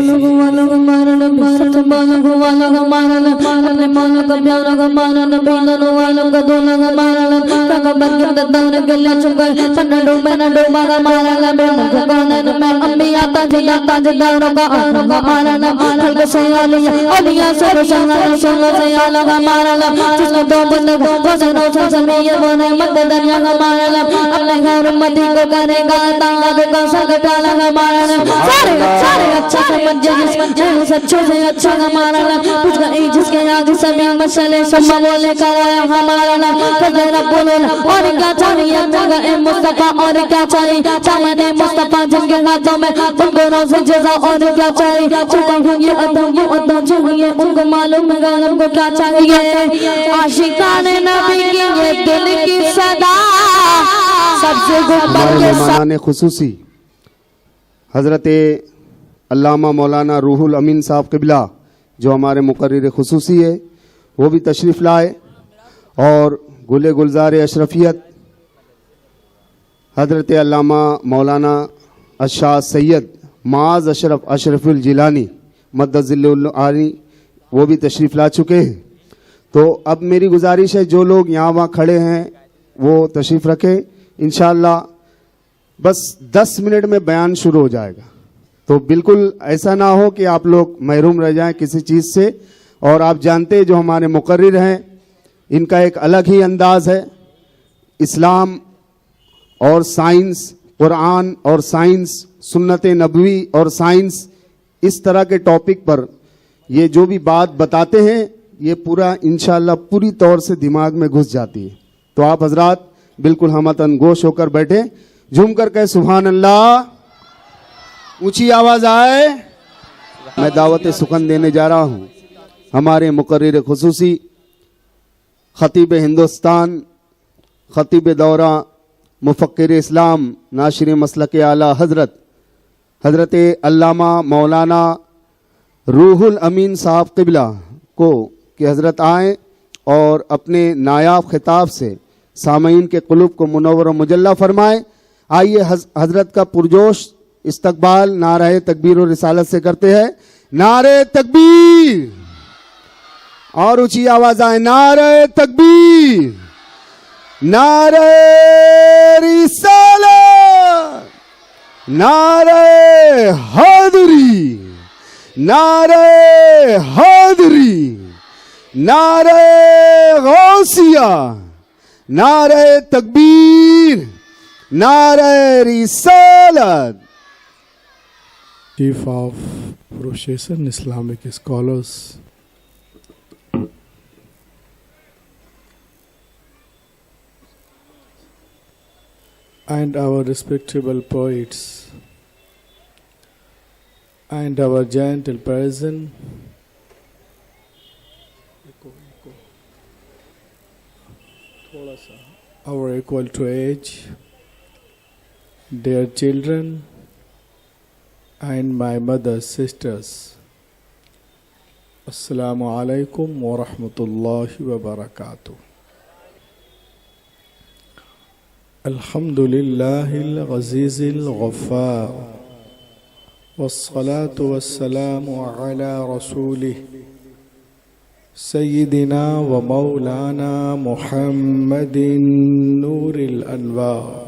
वालों को मारना सब वालों को मारना अपने मानो का प्यारा का मारना बेनों वालों का दोनों का मारना का बरकत दान के लिए चुकर सन्ना डूबा का मारना बेनों का गाना मैं अम्मी आता जी दारों का मारना हल्का से अलिया से आला का मारना जिसने दो बंदे को सनो समी ये बने मत दरिया का मारना अपने घर मती को करेगा तांगा का संगठाना का मारना सारे अच्छा समझ सच्चो से अच्छा का मारना तुझका जिसके आगे सभी मसले सब बोले का हमारा ना जरा बोलो और क्या चाहिए जगह ए मुस्तफा और क्या चाहिए चाहने मुस्तफा जिनके हाथों में उनको रोज़ जज़ा और क्या चाहिए चुका हूँ ये अदा चाहिए उनको मालूम है उनको क्या चाहिए आशिकाने नबी की ये दिल की सदा सबसे मेहमान खुसूसी हजरत अल्लामा मौलाना रूहुल अमीन साहब क़िबला जो हमारे मुकर्रिर खुसूसी है वो भी तशरीफ़ लाए और गुले गुलजार अशरफियत हजरत अल्लामा मौलाना अशाह सैयद माज अशरफुल जिलानी मद्दज़िल्लुल आली वो भी तशरीफ़ ला चुके हैं। तो अब मेरी गुजारिश है जो लोग यहाँ वहाँ खड़े हैं वो तशरीफ़ रखें। इंशाअल्लाह बस 10 मिनट में बयान शुरू हो जाएगा, तो बिल्कुल ऐसा ना हो कि आप लोग महरूम रह जाएं किसी चीज़ से। और आप जानते हैं जो हमारे मुकर्रिर हैं इनका एक अलग ही अंदाज है। इस्लाम और साइंस, कुरान और साइंस, सुन्नत नबवी और साइंस, इस तरह के टॉपिक पर ये जो भी बात बताते हैं ये पूरा इंशाअल्लाह पूरी तौर से दिमाग में घुस जाती है। तो आप हजरात बिल्कुल हमतन गोश होकर बैठे, झूम कर कहे सुभान अल्लाह, ऊंची आवाज आए। मैं दावत सुखन देने जा रहा हूं हमारे मुकर्रिर खुसूसी खतीब हिंदुस्तान, खतीब दौरा, मुफक्किर इस्लाम, नाशिर मसलक आला हजरत अल्लामा मौलाना रूहुल अमीन साहब क़िबला को कि हजरत आएँ और अपने नायाब खिताब से सामईन के क़ुलूब को मुनव्वर और मुजल्ला फरमाए। आइए हजरत का पुरजोश इस्तकबाल नारे तकबीर और रिसालत से करते हैं। नारे तकबीर, और ऊंची आवाज आए, नारे तकबीर, नारे रिसालत, नारे हैदरी, नारे हैदरी, नारे गौसिया, नारे तकबीर, नारे रिसालत। Chief of Profession Islamic Scholars, and our respectable poets, and our gentle person, our equal to age, dear children, and my mother's sisters. Assalamu alaikum wa rahmatullahi wa barakatuh. Alhamdulillahil Ghazizil Ghaffar, wassalatu wassalamu ala rasulih Sayyidina wa Maulana Muhammadin Nuril Anwar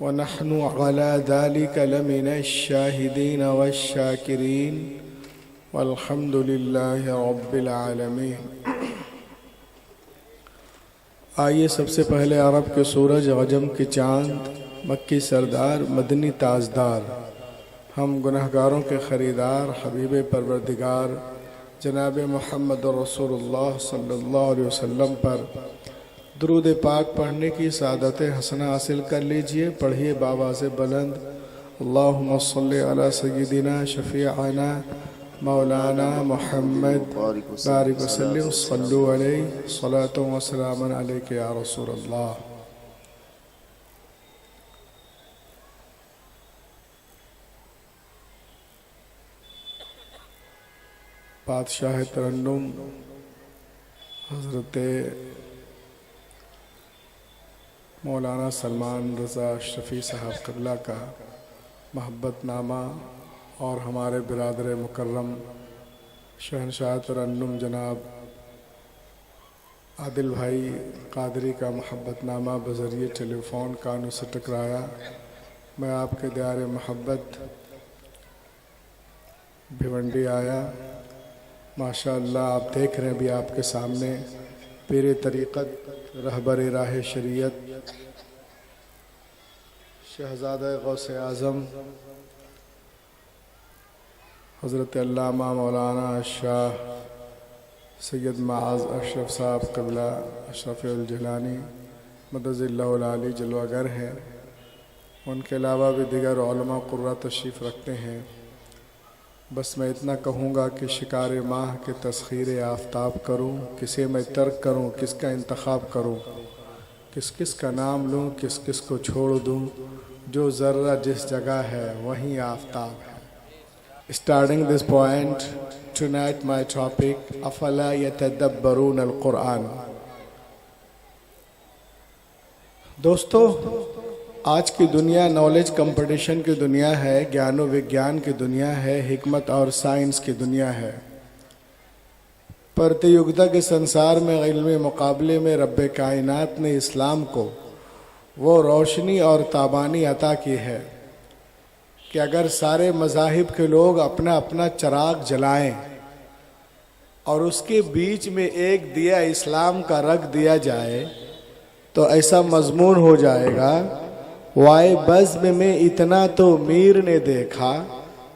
वनहनु अला ज़ालिका लमिनश्शाहिदीन वश्शाकिरीन वल्हम्दुलिल्लाहि रब्बिल आलमीन। आइए सबसे पहले अरब के सूरज, अजम के चाँद, मक्की सरदार, मदनी ताजदार, हम गुनहगारों के ख़रीदार हबीब परवरदिगार जनाब मोहम्मद रसूलुल्लाह सल्लल्लाहु अलैहि वसल्लम पर दुरूद पाक पढ़ने की सादत हसना हासिल कर लीजिए। पढ़िए बाबा से बुलंद, अल्लाहुम्मा सल्ली अला सय्यिदिना शफीअना मौलाना मोहम्मद बारिक वसल्लिम सल्लु अलैहि सलातो व सलामन अलैका या रसूलल्लाह। बादशाह तरन्नुम हज़रत मौलाना सलमान रज़ा अशरफ़ी साहब क़िबला का महब्बतनामा और हमारे बिरादर मुकर्रम शहनशाह तरन्नुम जनाब आदिल भाई कादरी का महब्बतनामा बज़रिए टेलीफ़ोन कानों से टकराया। मैं आपके दायरे मोहब्बत भिवंडी आया। माशाअल्लाह आप देख रहे हैं भी आपके सामने पीर तरीक़त, रहबर राह शरीयत, शहज़ादा गौसे आज़म हज़रत अल्लामा मौलाना शाह सैयद माज़ अशरफ साहब क़िबला अशरफ़ुल जिलानी मदज़िल्लाहुल आली जलवागर हैं। उनके अलावा भी दीगर उलमा क़ुर्रा तशरीफ़ रखते हैं। बस मैं इतना कहूँगा कि शिकार माह के तस्ख़ीर आफ्ताब करूँ, किसे मैं तर्क करूँ, किसका इंतखाब करूँ, किस किस का नाम लूँ, किस किस को छोड़ दूँ, जो ज़र्रा जिस जगह है वहीं आफ्ताब है। Starting this point, tonight my topic, अफ़ला यतदब्बरून अल-क़ुरआन। दोस्तों, आज की दुनिया नॉलेज कंपटीशन की दुनिया है, ज्ञान व विज्ञान की दुनिया है, हिकमत और साइंस की दुनिया है। प्रतियोगिता के संसार में इल्मी मुकाबले में रब्बे कायनात ने इस्लाम को वो रोशनी और ताबानी अता की है कि अगर सारे मज़ाहिब के लोग अपना अपना चिराग जलाएं और उसके बीच में एक दिया इस्लाम का रख दिया जाए तो ऐसा मजमून हो जाएगा, वाए बज़्म में इतना तो मीर ने देखा,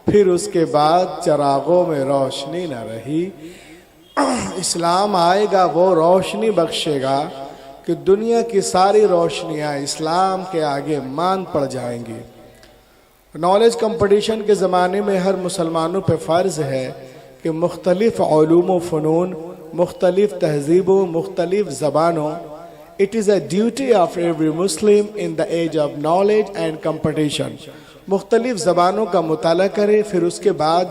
फिर उसके बाद चिरागों में रोशनी न रही। इस्लाम आएगा वो रोशनी बख्शेगा कि दुनिया की सारी रोशनियाँ इस्लाम के आगे मान पड़ जाएंगी। नॉलेज कंपटीशन के ज़माने में हर मुसलमानों पे फ़र्ज़ है कि मुख्तलिफ़ उलूम व फ़नून, मुख्तलिफ़ तहज़ीबों, मुख्तलिफ़ ज़बानों, it is a duty of every Muslim in the age of knowledge and competition, मुख्तलिफ़ ज़बानों का मुताला करे, फिर उसके बाद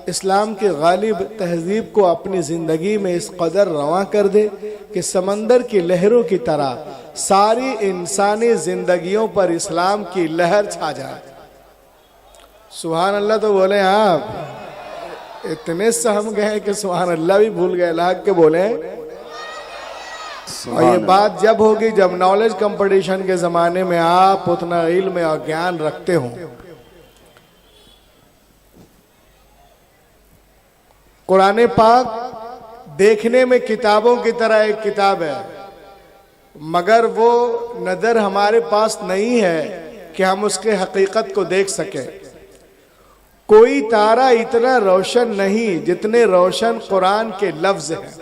इस्लाम के गालिब तहज़ीब को अपनी ज़िंदगी में इस कदर रवां कर दे कि समंदर की लहरों की तरह सारी इंसानी ज़िंदगियों पर इस्लाम की लहर छा जाए। सुभान अल्लाह तो बोले आप, इतने सहम गए कि सुभान अल्लाह भी भूल गए, लाग के बोले। और ये बात जब होगी जब नॉलेज कंपटीशन के ज़माने में आप उतना इल्म और ज्ञान रखते हो। कुरान पाक देखने में किताबों की तरह एक किताब है, मगर वो नज़र हमारे पास नहीं है कि हम उसके हकीकत को देख सकें। कोई तारा इतना रोशन नहीं जितने रोशन कुरान के लफ्ज़ हैं।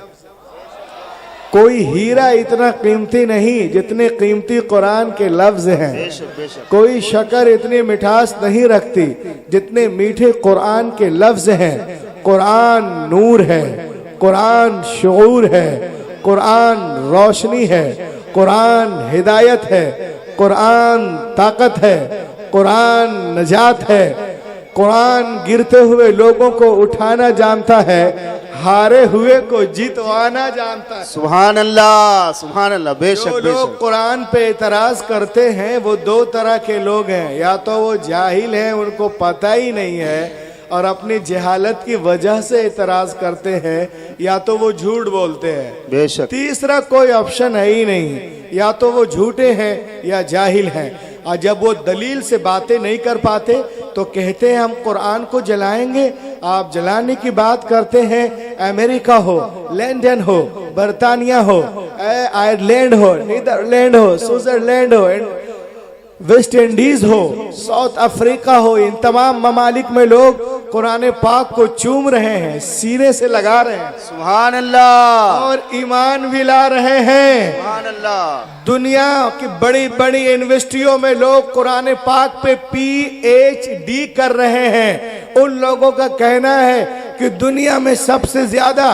कोई हीरा इतना कीमती नहीं जितने कीमती कुरान के लफ्ज़ हैं। कोई शक्कर इतनी मिठास नहीं रखती जितने मीठे कुरान के लफ्ज़ हैं। कुरान नूर है, कुरान शऊर है, कुरान रोशनी है, कुरान हिदायत है, कुरान ताकत है, कुरान नजात है। कुरान गिरते हुए लोगों को उठाना जानता है, हारे हुए को जीतवाना जानता है। सुभान अल्लाह, सुभान अल्लाह। बेशक जो लोग कुरान पे एतराज करते हैं वो दो तरह के लोग हैं, या तो वो जाहिल हैं, उनको पता ही नहीं है और अपनी जहालत की वजह से एतराज करते हैं, या तो वो झूठ बोलते हैं। बेशक। तीसरा कोई ऑप्शन है ही नहीं, या तो वो झूठे हैं या जाहिल हैं। और जब वो दलील से बातें नहीं कर पाते तो कहते हैं हम कुरान को जलाएंगे। आप जलाने की बात करते हैं, अमेरिका हो, लंदन हो, बर्तानिया हो, आयरलैंड हो, नीदरलैंड हो, स्विट्जरलैंड हो, वेस्ट इंडीज हो, साउथ अफ्रीका हो, इन तमाम ममालिक में लोग कुरान पाक को चूम रहे हैं, सीने से लगा रहे हैं, सुभान अल्लाह, और ईमान भी ला रहे हैं। सुभान अल्लाह। दुनिया की बड़ी बड़ी यूनिवर्सिटियों में लोग कुरान पाक पे PhD कर रहे हैं। उन लोगों का कहना है कि दुनिया में सबसे ज्यादा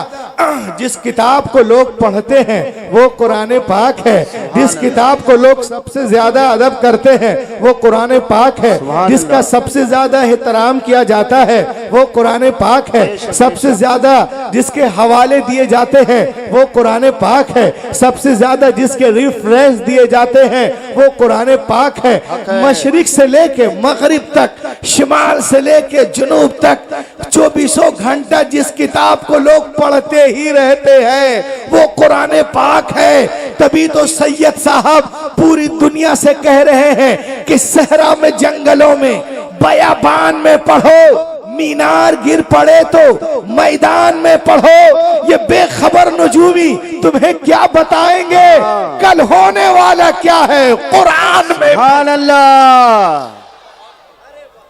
जिस किताब को लोग पढ़ते हैं वो कुरान पाक है, जिस किताब को लोग सबसे ज्यादा अदब करते हैं वो कुरान पाक है, जिसका सबसे ज्यादा एहतराम किया जाता है वो कुरान पाक है, सबसे ज्यादा जिसके हवाले दिए जाते हैं वो कुरान पाक है, सबसे ज्यादा जिसके रेफरेंस दिए जाते हैं वो कुरान पाक है। मशरिक से लेके मगरिब तक, शिमाल से लेके जुनूब तक 24 घंटा जिस किताब को लोग पढ़ते ही रहते हैं वो कुरान पाक है। तभी तो सैयद साहब पूरी दुनिया से कह रहे हैं कि सहरा में, जंगलों में, बयाबान में पढ़ो, मीनार गिर पड़े तो मैदान में पढ़ो। ये बेखबर नजूमी तुम्हें क्या बताएंगे कल होने वाला क्या है कुरान में। सुभान अल्लाह,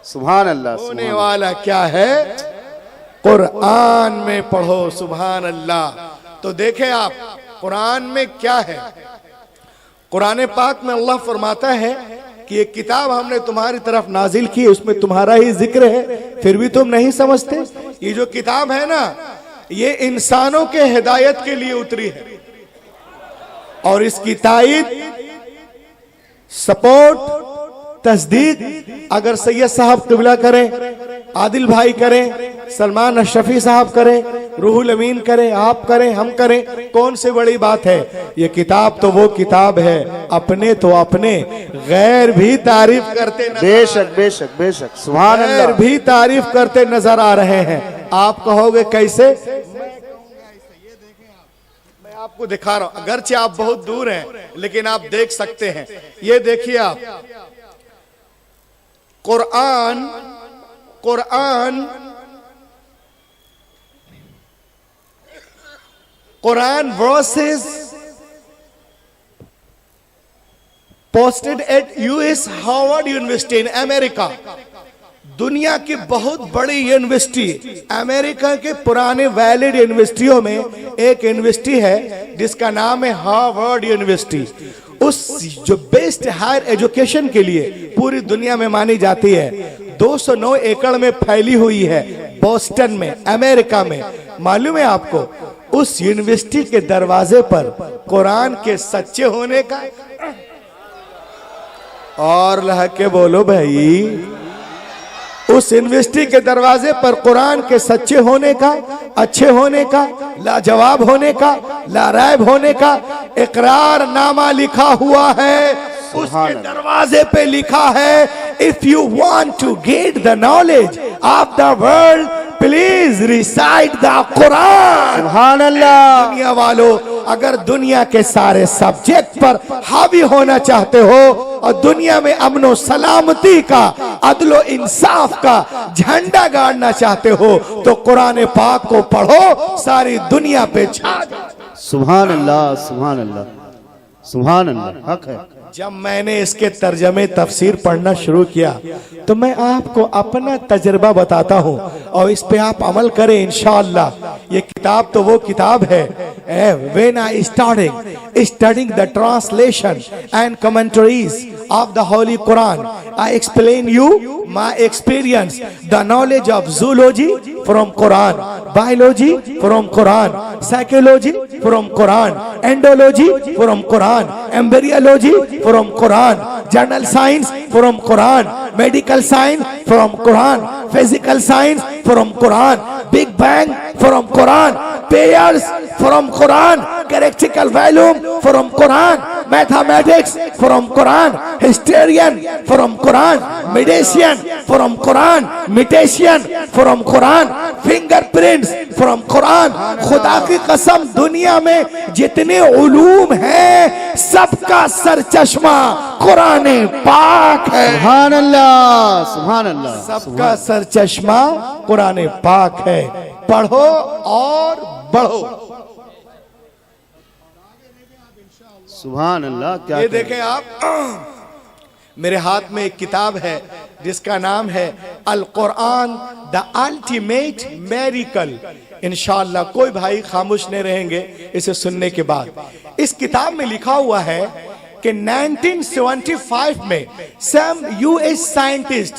सुभान अल्लाह। होने वाला क्या है कुरान में पढ़ो। सुभान अल्लाह। तो देखें आप कुरान में क्या है। कुरान पाक में अल्लाह फरमाता है कि ये किताब हमने तुम्हारी तरफ नाजिल की, उसमें तुम्हारा ही जिक्र है, फिर भी तुम नहीं समझते। ये जो किताब है ना, ये इंसानों के हिदायत के लिए उतरी है और इसकी तायीद, सपोर्ट, तस्दीक अगर सैयद साहब किबला करें, आदिल भाई करें, सलमान अशरफी साहब करें, रूहुल अमीन करें, आप करें, हम करें, कौन सी बड़ी बात है। ये किताब तो वो किताब है, अपने तो अपने, गैर भी तारीफ करते, बेशक बेशक बेशक, सुभान अल्लाह, गैर भी तारीफ करते नजर आ रहे हैं। आप कहोगे कैसे? मैं आपको दिखा रहा हूं, अगरचे आप बहुत दूर हैं लेकिन आप देख सकते हैं। ये देखिए आप, Quran, Quran versus posted at US Harvard university in America. दुनिया की बहुत बड़ी यूनिवर्सिटी, अमेरिका के पुराने वैलिड यूनिवर्सिटियों में एक यूनिवर्सिटी है जिसका नाम है हार्वर्ड यूनिवर्सिटी। उस जो बेस्ट हायर एजुकेशन के लिए पूरी दुनिया में मानी जाती है, 209 एकड़ में फैली हुई है, बोस्टन में, अमेरिका में। मालूम है आपको, उस यूनिवर्सिटी के दरवाजे पर कुरान के सच्चे होने का, और लह के बोलो भाई, उस यूनिवर्सिटी के दरवाजे पर कुरान के सच्चे होने का, अच्छे होने का, लाजवाब होने का, लारायब होने का इकरार नामा लिखा हुआ है। उसके दरवाजे पे लिखा है, if you want to get the knowledge of the world please recite the Quran. सुभान अल्लाह। दुनिया वालों, अगर दुनिया के सारे सब्जेक्ट पर हावी होना चाहते हो और दुनिया में अमनो सलामती का, अदलो इंसाफ का झंडा गाड़ना चाहते हो तो कुरान पाक को पढ़ो, सारी दुनिया पे छा जाओ। सुभान अल्लाह, सुभान अल्लाह, सुभान अल्लाह, हक है। जब मैंने इसके तर्जमे तफसीर पढ़ना शुरू किया तो मैं आपको अपना तजर्बा बताता हूँ और इस पे आप अमल करें इंशाअल्लाह। ये किताब तो वो किताब है, when I started studying the translation and commentaries of the Holy Quran, I explain you my experience, the knowledge of zoology from Quran, biology from Quran, psychology from Quran, endology from Quran, embryology from Quran, general science from Quran, medical science from Quran, physical science from Quran, Big Bang from Quran, pairs from Quran, characteristical value from Quran, mathematics from Quran, historian from Quran, medicine from Quran, mutation from Quran, fingerprints from Quran. खुदा की कसम, दुनिया में जितने उलूम हैं सबका सरचश्मा कुरान पाक है। सुभान अल्लाह, सुभान अल्लाह। सबका सरचश्मा कुरान पाक है। पढ़ो और बढ़ो। सुभान अल्लाह। क्या ये देखें आप, मेरे हाथ में एक किताब है जिसका नाम है अल कुरान द अल्टीमेट मेरिकल। इंशाअल्लाह कोई भाई खामोश नहीं रहेंगे इसे सुनने के बाद। इस किताब में लिखा हुआ है कि 1975 में some US scientist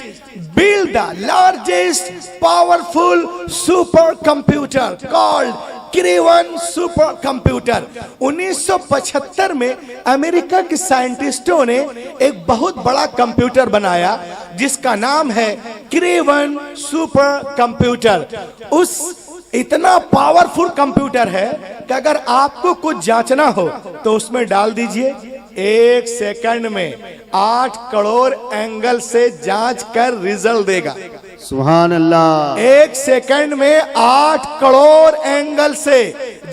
build the largest powerful super computer called Craven super computer. 1975 में अमेरिका के साइंटिस्टों ने एक बहुत बड़ा कंप्यूटर बनाया जिसका नाम है क्रेवन सुपर कंप्यूटर। उस इतना पावरफुल कंप्यूटर है कि अगर आपको कुछ जांचना हो तो उसमें डाल दीजिए, 1 सेकंड में 8 करोड़ एंगल से जांच कर रिजल्ट देगा। सुभान अल्लाह। 1 सेकंड में 8 करोड़ एंगल से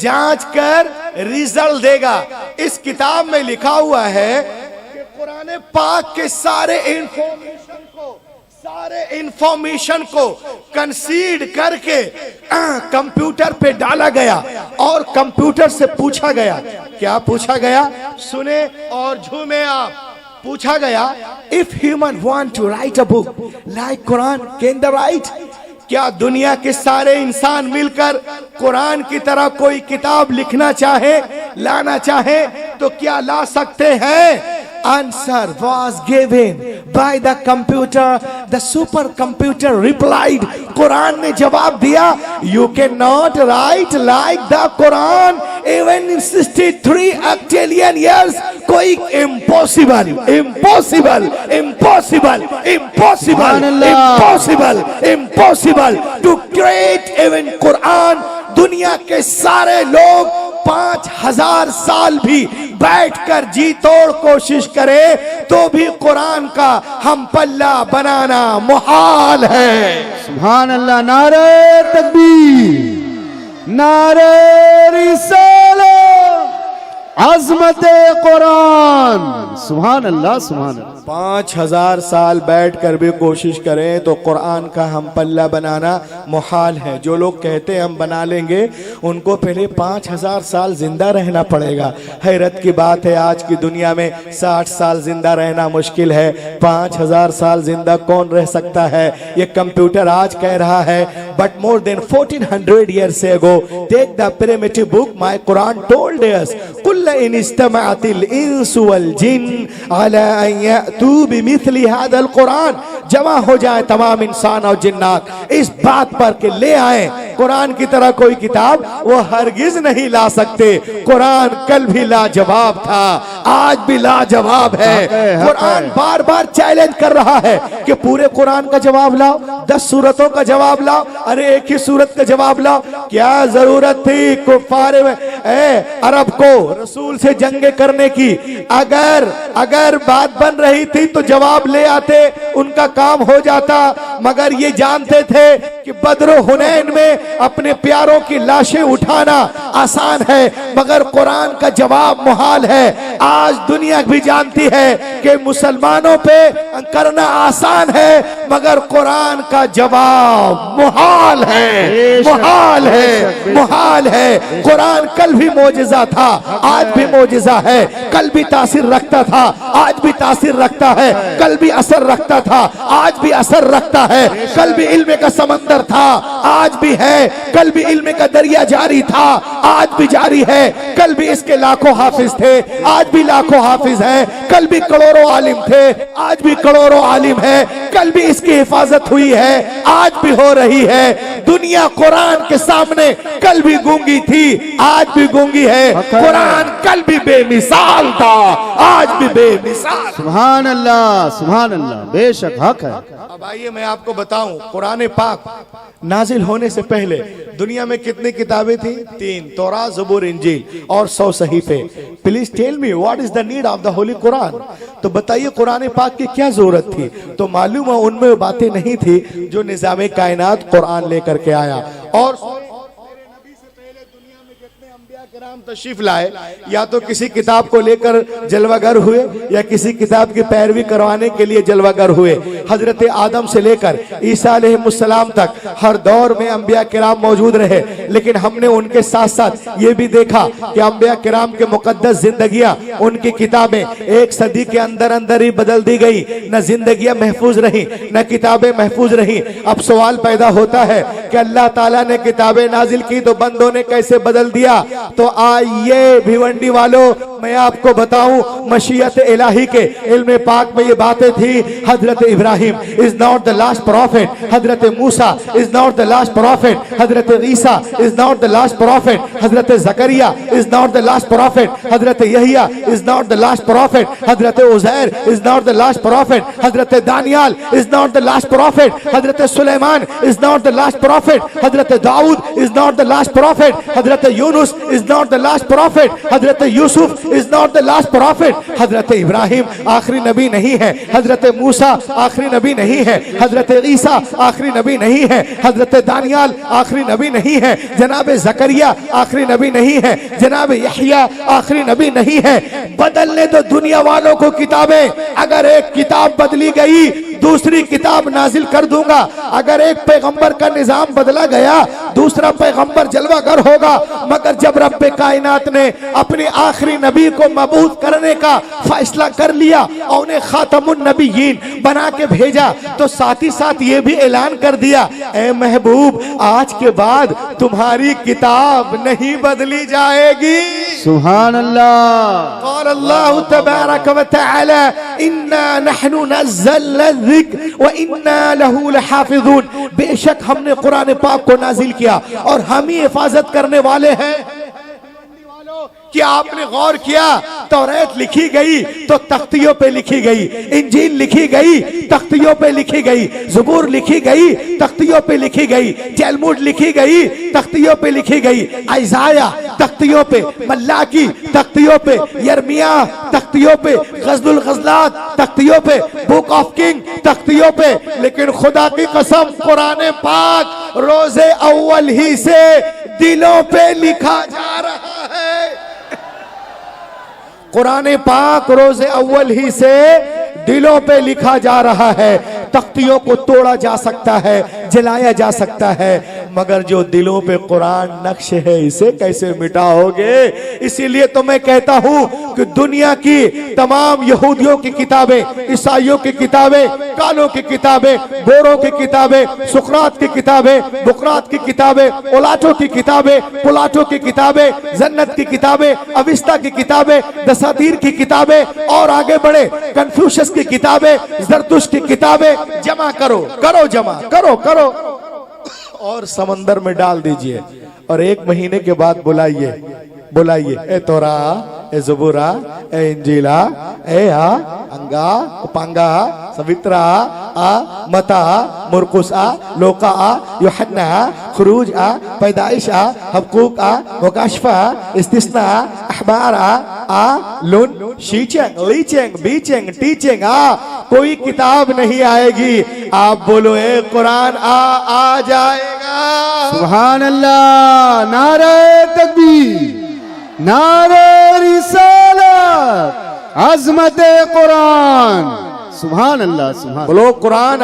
जांच कर रिजल्ट देगा। इस किताब में लिखा हुआ है कि कुरान पाक के सारे इंफॉर्मेशन को कंसीड करके कंप्यूटर पे डाला गया और कंप्यूटर से पूछा गया। क्या पूछा गया? सुने और झूमे आप। पूछा गया, if human want to write a book like Quran can the write? क्या दुनिया के सारे इंसान मिलकर कुरान की तरह कोई किताब लिखना चाहे, लाना चाहे तो क्या ला सकते हैं? Answer was given by the computer. The supercomputer replied. Quran ने जवाब दिया, you cannot write like the Quran even in 63 octillion years. कोई impossible, impossible, impossible, impossible, impossible, impossible to create even Quran. दुनिया के सारे लोग 5000 साल भी बैठकर जी तोड़ कोशिश करे तो भी कुरान का हम पल्ला बनाना मुहाल है। सुभान अल्लाह। नारे तकबीर, नारे रिसालत, अज़मत कुरान। सुभान अल्लाह, सुभान अल्लाह। 5000 साल बैठकर भी कोशिश करें तो कुरान का हम पल्ला बनाना मुहाल है। जो लोग कहते हैं हम बना लेंगे, उनको पहले 5000 साल जिंदा रहना पड़ेगा। हैरत की बात है, आज की दुनिया में 60 साल जिंदा रहना मुश्किल है, 5000 साल जिंदा कौन रह सकता है? ये कंप्यूटर आज कह रहा है, but more than 1400 years ago, take the primitive book my Quran told us, कुल्ल इन इस्तमाअतिल इंसु वल जिन अला अन यअतू बिमिथली हादल कुरान। जमा हो जाए तमाम इंसान और जिन्नात इस बात पर कि ले आए कुरान की तरह कोई किताब, वो हरगिज नहीं ला सकते। कुरान कल भी लाजवाब था, आज भी लाजवाब है। कुरान बार बार चैलेंज कर रहा है कि पूरे कुरान का जवाब लाओ, 10 सूरतों का जवाब लाओ। अरे एक ही सूरत का जवाब लाओ, क्या जरूरत थी कुफार अरब को रसूल से जंगे करने की? अगर बात बन रही थी तो जवाब ले आते, उनका काम हो जाता। मगर ये जानते थे कि बद्र हुनैन में अपने प्यारों की लाशें उठाना आसान है, मगर कुरान का जवाब मुहाल है। आज दुनिया भी जानती है कि मुसलमानों पे करना आसान है, मगर कुरान का जवाब मुहाल है, मुहाल है, मुहाल है। कुरान कल भी मोजिजा था, आज भी मोजिजा है। कल भी तासीर रखता था, आज भी तासीर रखता है। कल भी असर रखता था, आज भी असर रखता है। कल भी इल्म का समंदर था, आज भी है। कल भी इल्म का दरिया जारी था, आज भी जारी है। कल भी इसके लाखों हाफिज थे, आज भी लाखों हाफिज हैं। कल भी करोड़ों आलिम थे, आज भी करोड़ों आलिम है। कल भी इसकी हिफाजत हुई है, आज भी हो रही है। दुनिया कुरान के सामने कल भी गूंगी थी, आज भी गूंगी है। कुरान कल भी बेमिसाल था, आज भी बेमिसाल। सुभान अल्लाह, सुभान अल्लाह। बेशक हक है। अब आइए मैं आपको बताऊं, कुरान पाक नाजिल होने से पहले दुनिया में कितनी किताबें थी? 3, तौरात, ज़बूर, इंजील और 100 सहीफे। Please tell me what is the need of the holy Quran? तो बताइए कुरान पाक की क्या जरूरत थी? तो मालूम है उनमें बातें नहीं थी जो निजाम कायनात कुरान लेकर के आया। और तशरीफ लाए, या तो किसी किताब को लेकर जलवागर हुए या किसी किताब की पैरवी करवाने के लिए जलवागर हुए। हजरत आदम से लेकर ईसा अलैहिस्सलाम तक हर दौर में अंबिया किराम मौजूद रहे, लेकिन हमने उनके साथ साथ ये भी देखा कि अंबिया किराम के मुकद्दस जिंदगियां, उनकी किताबें एक सदी के अंदर अंदर ही बदल दी गई। न जिंदगियां महफूज रही, न किताबें महफूज रही। अब सवाल पैदा होता है कि अल्लाह ताला ने किताबें नाजिल की तो बंदों ने कैसे बदल दिया? तो आइए भिवंडी वालों, मैं आपको बताऊं, मशीयत इलाही के इल्म पाक में ये बातें थी। हजरत इब्राहिम is not the last prophet, हजरत मूसा is not the last prophet, हजरत ईसा is not the last prophet, हजरत जकरिया is not the last prophet, हजरत यहिया is not the last prophet, हजरत उज़ैर is not the last prophet, हजरत दानियाल is not the last prophet, हजरत सुलेमान is not the last prophet, हजरत दाऊद is not the last prophet, हजरत यूनुस is not the last prophet, Hazrat Yusuf is not the last prophet, हजरत इब्राहिम आखिरी नबी नहीं है, हजरत मूसा आखिरी नबी नहीं है, हजरत ईसा आखिरी नबी नहीं है, हजरत दानियाल आखिरी नबी नहीं है, जनाब जकरिया आखिरी नबी नहीं है, जनाब यहिया आखिरी नबी नहीं है। बदलने दो दुनिया वालों को किताबें, अगर एक किताब बदली गई दूसरी किताब नाजिल कर दूंगा। अगर एक पैगंबर का निजाम बदला गया दूसरा पैगंबर जलवागर होगा। मगर जब रब्बे कायनात ने अपने आखिरी नबी को मबूस करने का फैसला कर लिया और उन्हें खातमुन नबीयीन बना के भेजा, तो साथ ही साथ ये भी ऐलान कर दिया, ए महबूब, आज के बाद तुम्हारी किताब नहीं बदली जाएगी। सुभान अल्लाह। क़ाल अल्लाहु तबारक व तआला इन्ना नहनु नज़्ज़लना ज़िक्र व इन्ना लहू लहाफ़िज़ून। बेशक हमने कुरान पाक को नाजिल किया और हम ही हिफाजत करने वाले हैं। क्या आपने गौर किया? तौरात लिखी गई तो तख्तियों पे लिखी गई, इंजील लिखी गई तख्तियों पे लिखी गई, ज़बूर लिखी गई तख्तियों पे लिखी गई, तलमुद लिखी गई तख्तियों पे लिखी गई, इज़ाया तख्तियों पे, मल्लाकी तख्तियों पे, यर्मिया तख्तियों पे, गज़लुल गज़लात तख्तियों पे, बुक ऑफ किंग तख्तियों पे। लेकिन खुदा की कसम कुरान पाक रोजे अव्वल ही से दिलों पे लिखा जा रहा है। कुरान पाक रोज़े अव्वल ही से दिलों पे लिखा जा रहा है। तख्तियों को तोड़ा जा सकता है, जलाया जा सकता है, मगर जो दिलों पे कुरान नक्श है इसे कैसे मिटाओगे? इसीलिए तो मैं कहता हूं कि दुनिया की तमाम यहूदियों की किताबें, ईसाइयों की किताबें, कालों की किताबें, गोरों की किताबें, सुकरात की किताबें, बुकरात की किताबें, ओलाटो की किताबें, पुलाटो की किताबें, जन्नत की किताबें, अविस्ता की किताबें, दसातीर की किताबें और आगे बढ़े कन्फ्यूशियस की किताबें, जरतुश की किताबें जमा करो, जमा करो और समंदर में डाल दीजिए और 1 महीने के बाद बुलाइए ए तोरा, ए ज़बूरा, ए इंजीला, ए अंगा, उपांगा, सवित्रा, मता, मुरकुस, लोका, यूहन्ना, खुरूज, पैदाइश, हबकूक, मुकाशफा, इस्तिस्ना, अखबार, लुन, शीचेंग, लीचेंग, बीचेंग, टीचेंग, कोई किताब नहीं आएगी। आप बोलो ए कुरान आ जाएगा। सुभान अल्लाह। नारे तकबीर, नारे रिसालत, अज़मते कुरान। सुभान अल्लाह, सुभान। बोलो कुरान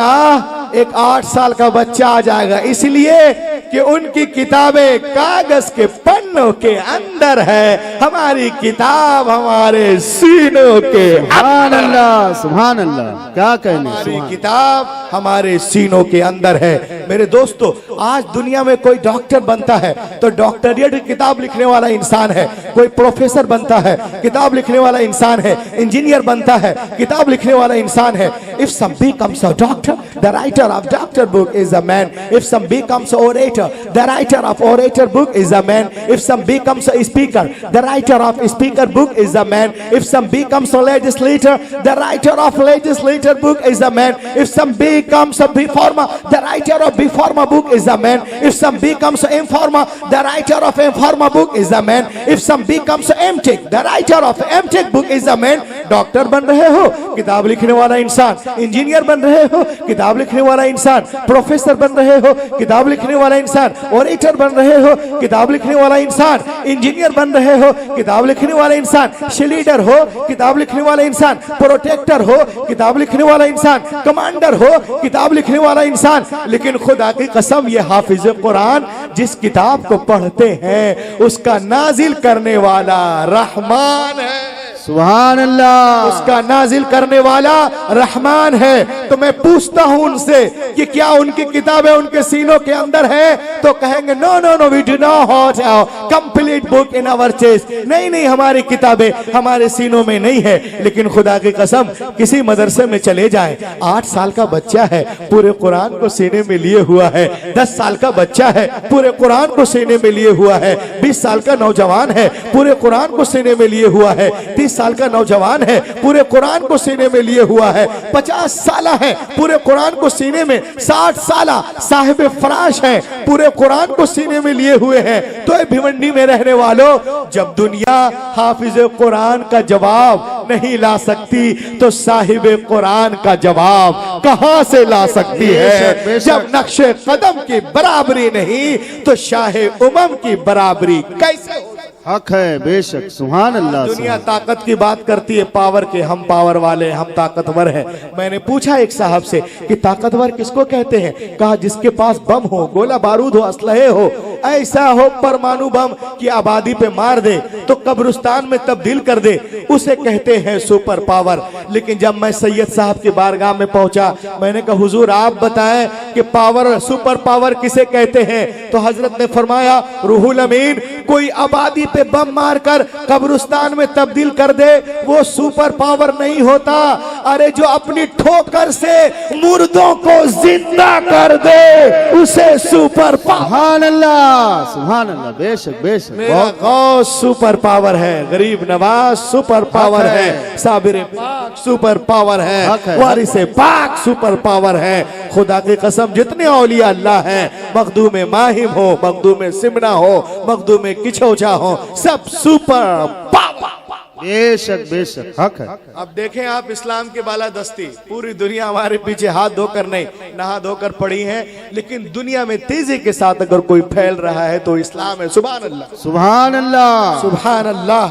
एक 8 साल का बच्चा आ जाएगा, इसलिए कि उनकी किताबें कागज के पन्नों के अंदर है, हमारी किताब हमारे सीनों के सुभान अल्लाह, सुभान अल्लाह। क्या कहने, हमारी किताब हमारे सीनों के अंदर है। मेरे दोस्तों, आज दुनिया में कोई डॉक्टर बनता है तो डॉक्टरेट की किताब लिखने वाला इंसान है, कोई प्रोफेसर बनता है किताब लिखने वाला इंसान है, इंजीनियर बनता है किताब लिखने वाला इंसान है। If some becomes a doctor, the writer of doctor book is a man. If some becomes an orator, the writer of orator book is a man. If some becomes a speaker, the writer of speaker book is a man. If some becomes a legislator, the writer of legislator book is a man. If some becomes a informer, the writer of informer book is a man. If some becomes an informer, the writer of informer book is a man. If some becomes an MTech, the writer of MTech book is a man. Doctor बन रहे हो, किताब लिखने वाला इंसान। Engineer बन रहे हो, किताब लिखने वाला इंसान। प्रोफेसर बन रहे हो, किताब लिखने वाला इंसान। ऑडिटर बन रहे हो, किताब लिखने वाला इंसान। इंजीनियर बन रहे हो, किताब लिखने वाला इंसान। लीडर हो, किताब लिखने वाला इंसान। प्रोटेक्टर हो, किताब लिखने वाला इंसान। कमांडर हो, किताब लिखने वाला इंसान। लेकिन खुदा की कसम, ये हाफिज कुरान जिस किताब को पढ़ते हैं उसका नाजिल करने वाला रहमान है। सुभान अल्लाह। उसका नाजिल करने वाला रहमान है। तो मैं पूछता हूं उनसे कि क्या उनकी किताबें उनके सीनों के अंदर है? तो कहेंगे no no no, we do not have complete book in our chest. नहीं नहीं, हमारी किताबें हमारे सीनों में नहीं है। लेकिन खुदा की कसम, किसी मदरसे में चले जाएं, 8 साल का बच्चा है, पूरे कुरान को सीने में लिए हुआ है। 10 साल का बच्चा है, पूरे कुरान को सीने में लिए हुआ है। 20 साल का नौजवान है, पूरे कुरान को सीने में लिए हुआ है। 30 साल का नौजवान है, पूरे कुरान को सीने में लिए हुआ है। 50 साल है, पूरे कुरान को सीने में। 60 साल साहिब फराश है, पूरे कुरान को सीने में लिए हुए हैं। तो ये भिवंडी में रहने वालों, जब दुनिया हाफिज कुरान का जवाब नहीं ला सकती तो साहिब कुरान का जवाब कहां से ला सकती है? जब नक्शे कदम की बराबरी नहीं तो शाहे उमम की बराबरी कैसे? हक है, बेशक। सुभान अल्लाह। दुनिया ताकत की बात करती है, पावर के। हम पावर वाले, हम ताकतवर हैं। मैंने पूछा एक साहब से कि ताकतवर किसको कहते हैं? कहा जिसके पास बम हो, गोला बारूद हो, असलहे हो, ऐसा हो परमाणु बम की आबादी पे मार दे तो कब्रिस्तान में तब्दील कर दे, उसे कहते हैं सुपर पावर। लेकिन जब मैं सैयद साहब की बारगाह में पहुंचा, मैंने कहा हुजूर आप बताएं कि पावर, सुपर पावर किसे कहते हैं? तो हजरत ने फरमाया रूहुल अमीन, कोई आबादी पे बम मारकर कब्रिस्तान में तब्दील कर दे वो सुपर पावर नहीं होता। अरे जो अपनी ठोकर से मुर्दों को जिंदा कर दे उसे सुपर पावर। सुभान अल्लाह, सुभान अल्लाह, बेशक बेशक। मेरा गौस सुपर पावर है, गरीब नवाज सुपर पावर है, साबिर पाक सुपर पावर है, वारिसे पाक सुपर पावर है। खुदा की कसम, जितने औलिया अल्लाह हैं, मखदूम माहिम हो, मखदूम सिमना हो, मखदूम किचौचा हो, सब सुपर पावर। बेशक बेशक, हक है। अब देखें आप इस्लाम की बालादस्ती, पूरी दुनिया हमारे पीछे हाथ धोकर नहीं, नहा धोकर पड़ी है। लेकिन दुनिया में तेजी के साथ अगर कोई फैल रहा है तो इस्लाम है। सुभान अल्लाह, सुभान अल्लाह, सुभान अल्लाह,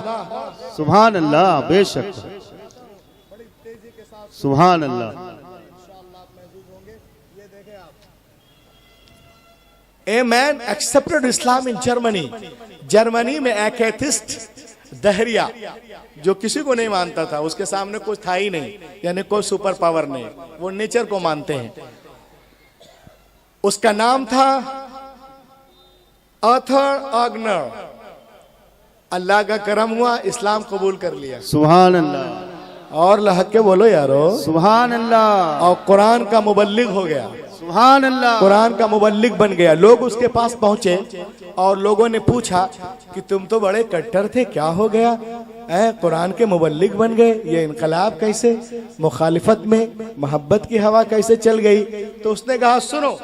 सुभान अल्लाह, बेशक, सुभान अल्लाह। A man accepted Islam in Germany. Germany में एक एथिस्ट दहरिया, जो किसी को नहीं मानता था, उसके सामने कुछ था ही नहीं, यानी कोई सुपर पावर नहीं, वो नेचर को मानते हैं। उसका नाम था आर्थर ऑगनर। अल्लाह का करम हुआ, इस्लाम कबूल कर लिया। सुभान अल्लाह, और लहक के बोलो यारो, सुभान अल्लाह। और कुरान का मुबल्लिग हो गया। सुभान अल्लाह, कुरान का मुबल्लिग बन गया। लोग उसके पास पहुंचे और लोगों ने पूछा कि तुम तो बड़े कट्टर थे, क्या हो गया? कुरान के मुबल्लिग बन गए, ये इनकलाब कैसे? मुखालिफत में मोहब्बत की हवा कैसे चल गई? तो उसने कहा सुनो,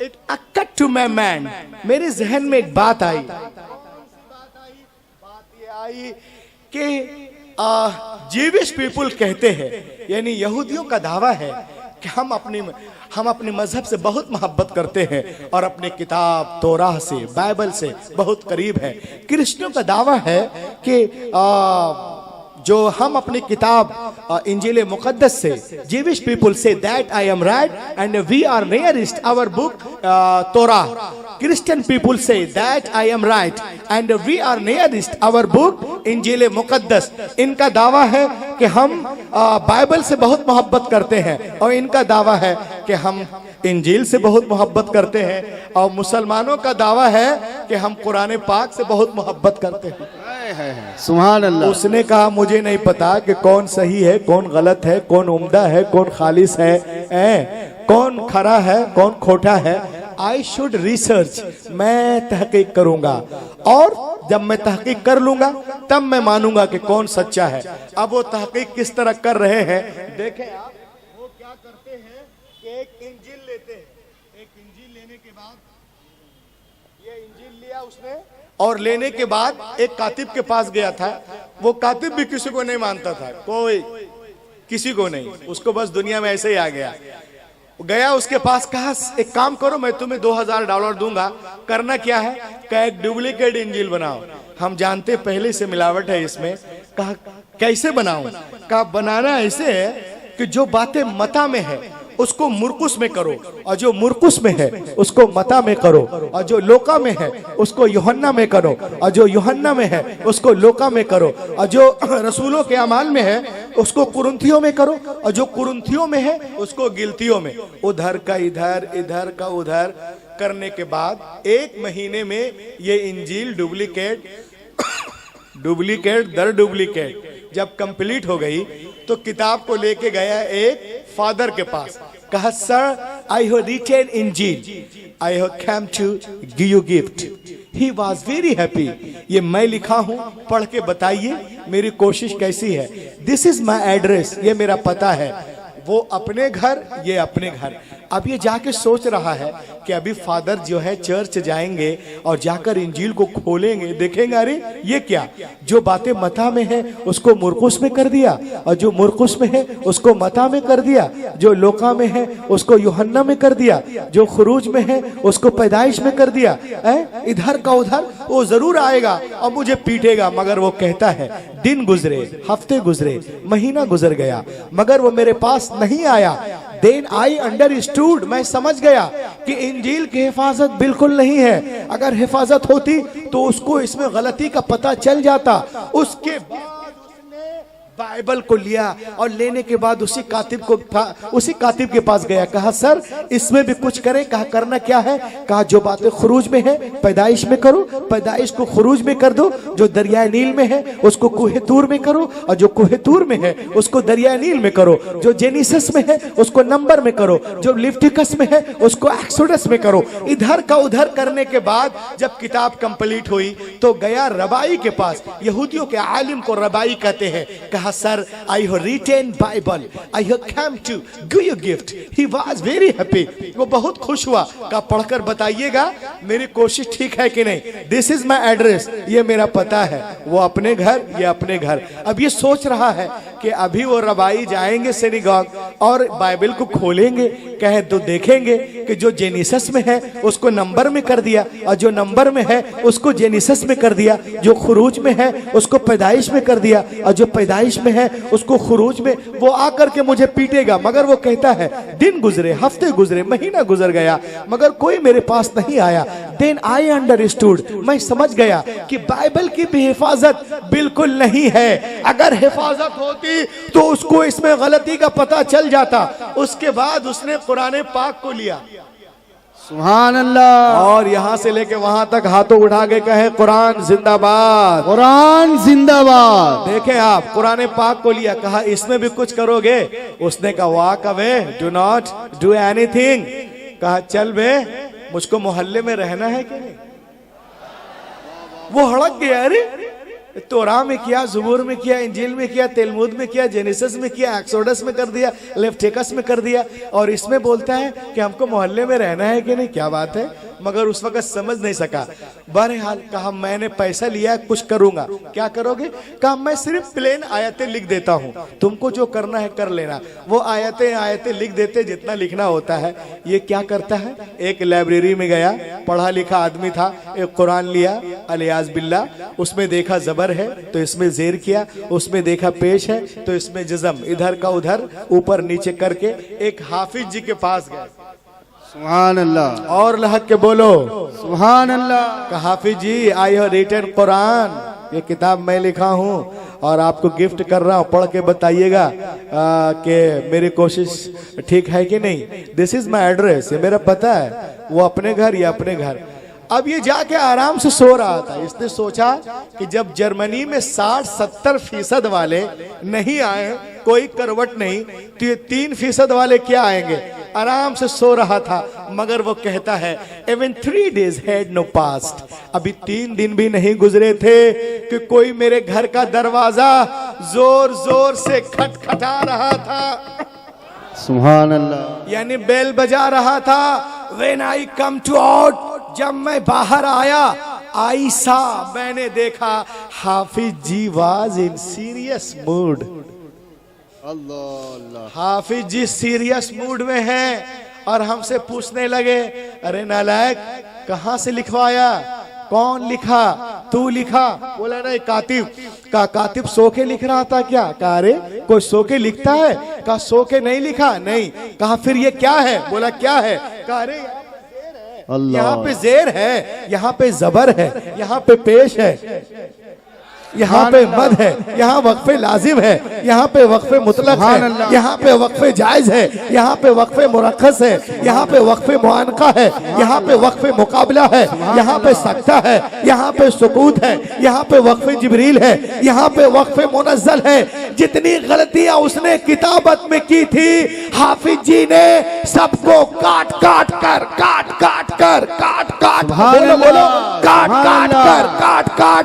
it occurred to my man, मेरे जहन में एक बात आई। बात ये आई कि जीविश पीपुल कहते हैं, यानी यहूदियों का दावा है कि हम अपने मजहब से बहुत मोहब्बत करते हैं और अपने किताब तोराह से, बाइबल से बहुत करीब है। क्रिश्चियनों का दावा है कि जो हम अपनी किताब इंजील मुकद्दस से, Jewish people say that I am right and we are nearest our book Torah. Christian people say that I am right and we are nearest our book इंजील मुकद्दस। इनका दावा है कि हम बाइबल से बहुत मोहब्बत करते हैं और इनका दावा है कि हम इंजील से बहुत मोहब्बत करते हैं। और मुसलमानों का दावा है कि हम कुरान पाक से बहुत मोहब्बत करते हैं। सुभान अल्लाह। उसने कहा मुझे नहीं पता कि कौन सही है, कौन गलत है, कौन उम्दा है, कौन खालिस है, कौन खरा है, कौन खोटा है। आई शुड रिसर्च, मैं तहकीक करूंगा और जब मैं तहकीक कर लूंगा तब मैं मानूंगा कि कौन सच्चा है। अब वो तहकीक किस तरह कर रहे हैं देखें आप। वो क्या करते हैं कि एक इंजील लेते हैं, एक इंजील लेने के बाद और लेने के बाद एक कातिब के पास गया था। वो कातिब भी किसी को नहीं मानता था, कोई किसी को नहीं, उसको बस दुनिया में ऐसे ही आ गया। गया उसके पास, कहा एक काम करो, मैं तुम्हें $2000 दूंगा, करना क्या है? कहा एक डुप्लीकेट इंजील बनाओ। हम जानते पहले से मिलावट है इसमें। कहा कैसे बनाऊं? कहा बनाना ऐसे है कि जो बातें मता में है उसको मुरकुस में करो, और जो मुरकुस में है उसको मता में करो, और जो लोका में है उसको यूहन्ना में करो, और जो यूहन्ना में है उसको लोका में करो, और जो रसूलों के अमाल में है उसको कुरुंथियों में करो, और जो कुरुंथियों में है उसको गिलतियों में। उधर का इधर, इधर का उधर करने के बाद 1 महीने में ये इंजील डुप्लीकेट दर डुप्लीकेट जब कंप्लीट हो गई तो किताब को लेके गया एक फादर के पास। कहा सर, आई हैव रिटन इंजील, I have come to give you gift. He was very happy. ये मैं लिखा हूं, पढ़ के बताइए मेरी कोशिश कैसी है। दिस इज माई एड्रेस, ये मेरा पता है। वो अपने घर, ये अपने घर। अब ये जाके सोच रहा है कि अभी फादर जो है चर्च जाएंगे और जाकर इंजील को खोलेंगे, देखेंगे अरे ये क्या, जो बातें मता में है उसको मुरकुस में कर दिया, और जो मुरकुस में है उसको मता में कर दिया, जो लोका में है उसको यूहन्ना में कर दिया, जो खुरूज में है उसको पैदाइश में कर दिया। इधर का उधर। वो जरूर आएगा और मुझे पीटेगा, मगर वो कहता है दिन गुजरे, हफ्ते गुजरे, महीना गुजर गया, मगर वो मेरे पास नहीं आया। देन आई अंडरस्टूड, मैं समझ गया कि इंजील की हिफाजत बिल्कुल नहीं है। अगर हिफाजत होती तो उसको इसमें गलती का पता चल जाता। उसके बाद बाइबल को लिया और लेने के बाद उसी कातिब के पास गया। कहा सर इसमें भी कुछ करें। कहा करना क्या है? कहा जो बातें खुरूज में है पैदाइश में करो, पैदाइश को खुरूज में कर दो, जो दरिया नील में है उसको कुहे तूर में करो, और जो कुहे तूर में है उसको दरिया नील में करो, जो जेनिसस में है उसको नंबर में करो, जो लिविटिकस में है उसको एक्सोडस में करो। इधर का उधर करने के बाद जब किताब कंप्लीट हुई तो गया रबाई के पास। यहूदियों के आलिम को रबाई कहते हैं। कहा sir I have written Bible, I have come to give you gift. He was very happy, वो बहुत खुश हुआ। कहा पढ़कर बताइएगा मेरी कोशिश ठीक है कि नहीं। दिस इज माय एड्रेस, ये मेरा पता है। वो अपने घर, ये अपने घर। अब ये सोच रहा है कि अभी वो रबाई जाएंगे सिनेगॉग और बाइबल को खोलेंगे, कहे तो देखेंगे कि जो जेनिसस में है उसको नंबर में कर दिया, और जो नंबर में है उसको जेनिसस में कर दिया, जो खुरूज में है उसको पैदाइश में कर दिया, और जो पैदाइश में है उसको खुरूज में। वो आकर के मुझे पीटेगा, मगर वो कहता है दिन गुजरे, हफ्ते गुजरे, महीना गुजर गया, मगर कोई मेरे पास नहीं आया। देन आई अंडरस्टूड, मैं समझ गया कि बाइबल की भी हिफाजत बिल्कुल नहीं है। अगर हिफाजत होती तो उसको इसमें गलती का पता चल जाता। उसके बाद उसने कुरान पाक को लिया, सुभान अल्लाह, और यहां से लेके वहां तक हाथों उठा के कहे कुरान जिंदाबाद, कुरान जिंदाबाद। देखें आप, कुरान पाक को लिया, कहा इसमें भी कुछ करोगे? उसने कहा walk away, do not do anything. कहा चल बे, मुझको मोहल्ले में रहना है कि नहीं। वो हड़क गया, अरे तोरा में किया, ज़ुबूर में किया, इंजील में किया, तेलमुद में किया, जेनेसिस में किया, एक्सोडस में कर दिया, लेविटिकस में कर दिया, और इसमें बोलता है कि हमको मोहल्ले में रहना है कि नहीं। क्या बात है? मगर उस वक्त समझ नहीं सका। बहरहाल कहा मैंने पैसा लिया, कुछ करूंगा। क्या करोगे? कहा मैं सिर्फ प्लेन आयतें लिख देता हूं, तुमको जो करना है कर लेना। वो आयतें लिख देते जितना लिखना होता है। ये क्या करता है? एक लाइब्रेरी में गया, पढ़ा लिखा आदमी था, एक कुरान लिया, अलियाज बिल्ला, उसमें देखा जबर है तो इसमें जेर किया, उसमें देखा पेश है तो इसमें जज़म, इधर का उधर ऊपर नीचे करके एक हाफिज जी के पास गए। सुभान अल्लाह, और लहक के बोलो सुभान अल्लाह। हाफिज जी आई हैव रिटन कुरान, ये किताब मैं लिखा हूँ और आपको गिफ्ट कर रहा हूँ, पढ़ के बताइएगा कि मेरी कोशिश ठीक है कि नहीं। दिस इज माई एड्रेस, ये मेरा पता है। वो अपने घर, ये अपने घर। अब ये जाके आराम से सो रहा था। इसने सोचा कि जब जर्मनी में 60-70% वाले नहीं आए, कोई करवट नहीं, तो ये 3% वाले क्या आएंगे। आराम से सो रहा था, मगर वो कहता है even 3 days had no passed, अभी 3 दिन भी नहीं गुजरे थे कि कोई मेरे घर का दरवाजा जोर जोर से खटखटा रहा था। सुभान अल्लाह, यानी बेल बजा रहा था। When I come to out, जब मैं बाहर आया आयशा मैंने देखा Hafiz ji was in serious mood. Hafiz ji serious mood में हैं और हमसे पूछने लगे, अरे नालायक कहां से लिखवाया, कौन लिखा, तू लिखा? बोला नहीं कातिब। का कातिब सो के लिख रहा था क्या? कहा अरे कोई सो के लिखता है? कहा सो के नहीं लिखा। नहीं। कहा फिर ये क्या है? बोला क्या है? कहा अरे यहाँ पे जेर है, यहाँ पे जबर है, यहाँ पे पेश है, यहाँ पे मद है, यहाँ वक्फे लाजिम है, यहाँ पे वक्फे मुतलक है, यहाँ पे वक्फे जायज है, यहाँ पे वक्फे मुरक्खस है, यहाँ पे वक्फे मुआनका है, यहाँ पे वक्फे मुकाबला है, यहाँ पे सकता है, यहाँ पे सुकूत है, यहाँ पे वक्फे जिब्रील है, यहाँ पे वक्फे मुनज़्ज़ल है। जितनी गलतियां उसने किताबत में की थी हाफिज जी ने सबको काट काट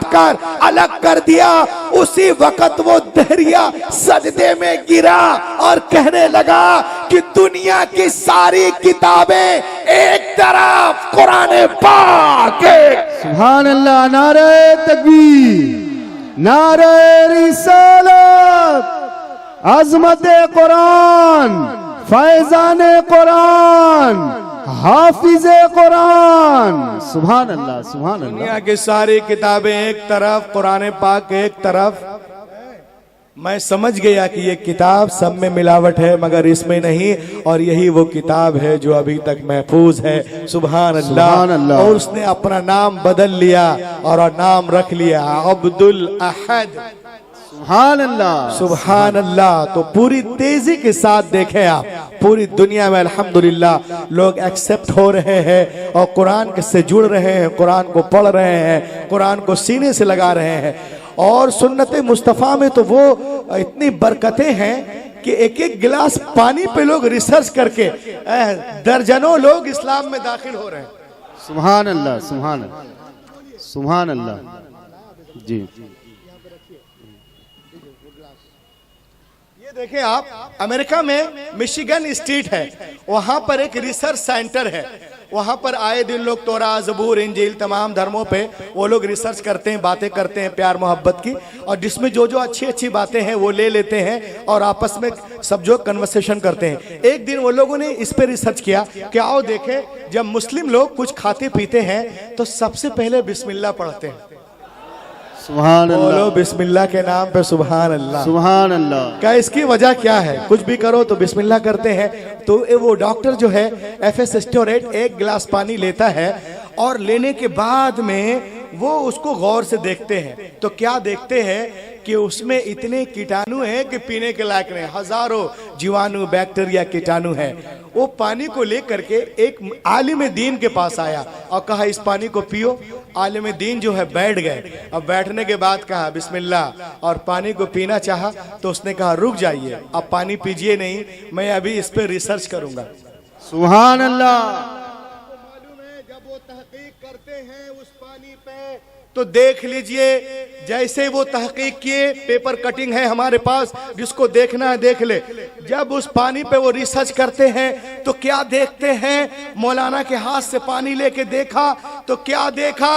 कर अलग कर दिया। उसी वक्त वो दहरिया सजदे में गिरा और कहने लगा कि दुनिया की सारी किताबें एक तरफ, कुरान पाक एक। सुभान अल्लाह, नारे तकबीर, नारे रिसालत, अज़मत कुरान, फैजान कुरान, हाफिज कुरान। सुभान अल्लाह, सुभान अल्लाह। दुनिया की सारी किताबें एक तरफ, कुरान पाक एक तरफ। मैं समझ गया कि ये किताब सब में मिलावट है मगर इसमें नहीं, और यही वो किताब है जो अभी तक महफूज है। सुभान अल्लाह। और उसने अपना नाम बदल लिया और नाम रख लिया अब्दुल अहद। सुभान अल्लाह, सुभान अल्लाह। तो पूरी तेजी के साथ देखें आप, पूरी दुनिया में अल्हम्दुलिल्लाह लोग एक्सेप्ट हो रहे हैं और कुरान से जुड़ रहे हैं, कुरान को पढ़ रहे हैं, कुरान को सीने से लगा रहे हैं। और सुन्नत मुस्तफ़ा में तो वो इतनी बरकतें हैं कि एक एक गिलास पानी पे लोग रिसर्च करके दर्जनों लोग इस्लाम में दाखिल हो रहे हैं। सुभान अल्लाह, सुभान अल्लाह, सुभान अल्लाह। जी ये देखें आप, अमेरिका में मिशिगन स्टेट है, वहां पर एक रिसर्च सेंटर है। वहां पर आए दिन लोग तोरा, ज़बूर, इंजील तमाम धर्मों पे वो लोग रिसर्च करते हैं, बातें करते हैं प्यार मोहब्बत की, और जिसमें जो जो अच्छी अच्छी बातें हैं वो ले लेते हैं और आपस में सब जो कन्वर्सेशन करते हैं। एक दिन वो लोगों ने इस पे रिसर्च किया कि आओ देखें, जब मुस्लिम लोग कुछ खाते पीते हैं तो सबसे पहले बिस्मिल्लाह पढ़ते हैं। सुभान अल्लाह, बोलो बिस्मिल्लाह के नाम पे सुभान अल्लाह, सुभान अल्लाह। क्या इसकी वजह क्या है? कुछ भी करो तो बिस्मिल्लाह करते हैं। तो वो डॉक्टर जो है एफएस स्टोरेट एक गिलास पानी लेता है और लेने के बाद में वो उसको गौर से देखते हैं। तो क्या देखते हैं कि उसमें इतने कीटाणु हैं कि पीने के लायक नहीं, हजारों जीवाणु, बैक्टीरिया, कीटाणु हैं। वो पानी को लेकर के एक आलिम दीन के पास आया और कहा इस पानी को पियो। आलिम दीन जो है बैठ गए। अब बैठने के बाद कहा बिस्मिल्लाह और पानी को पीना चाहा तो उसने कहा रुक जाइए, अब पानी पीजिए नहीं, मैं अभी इस पे रिसर्च करूंगा। सुभान अल्लाह। मालूम है जब वो तहकीक करते हैं उस पानी पे तो देख लीजिए, जैसे वो तहकीक किए, पेपर कटिंग है हमारे पास, जिसको देखना है देख ले। जब उस पानी पे वो रिसर्च करते हैं तो क्या देखते हैं, मौलाना के हाथ से पानी लेके देखा तो क्या देखा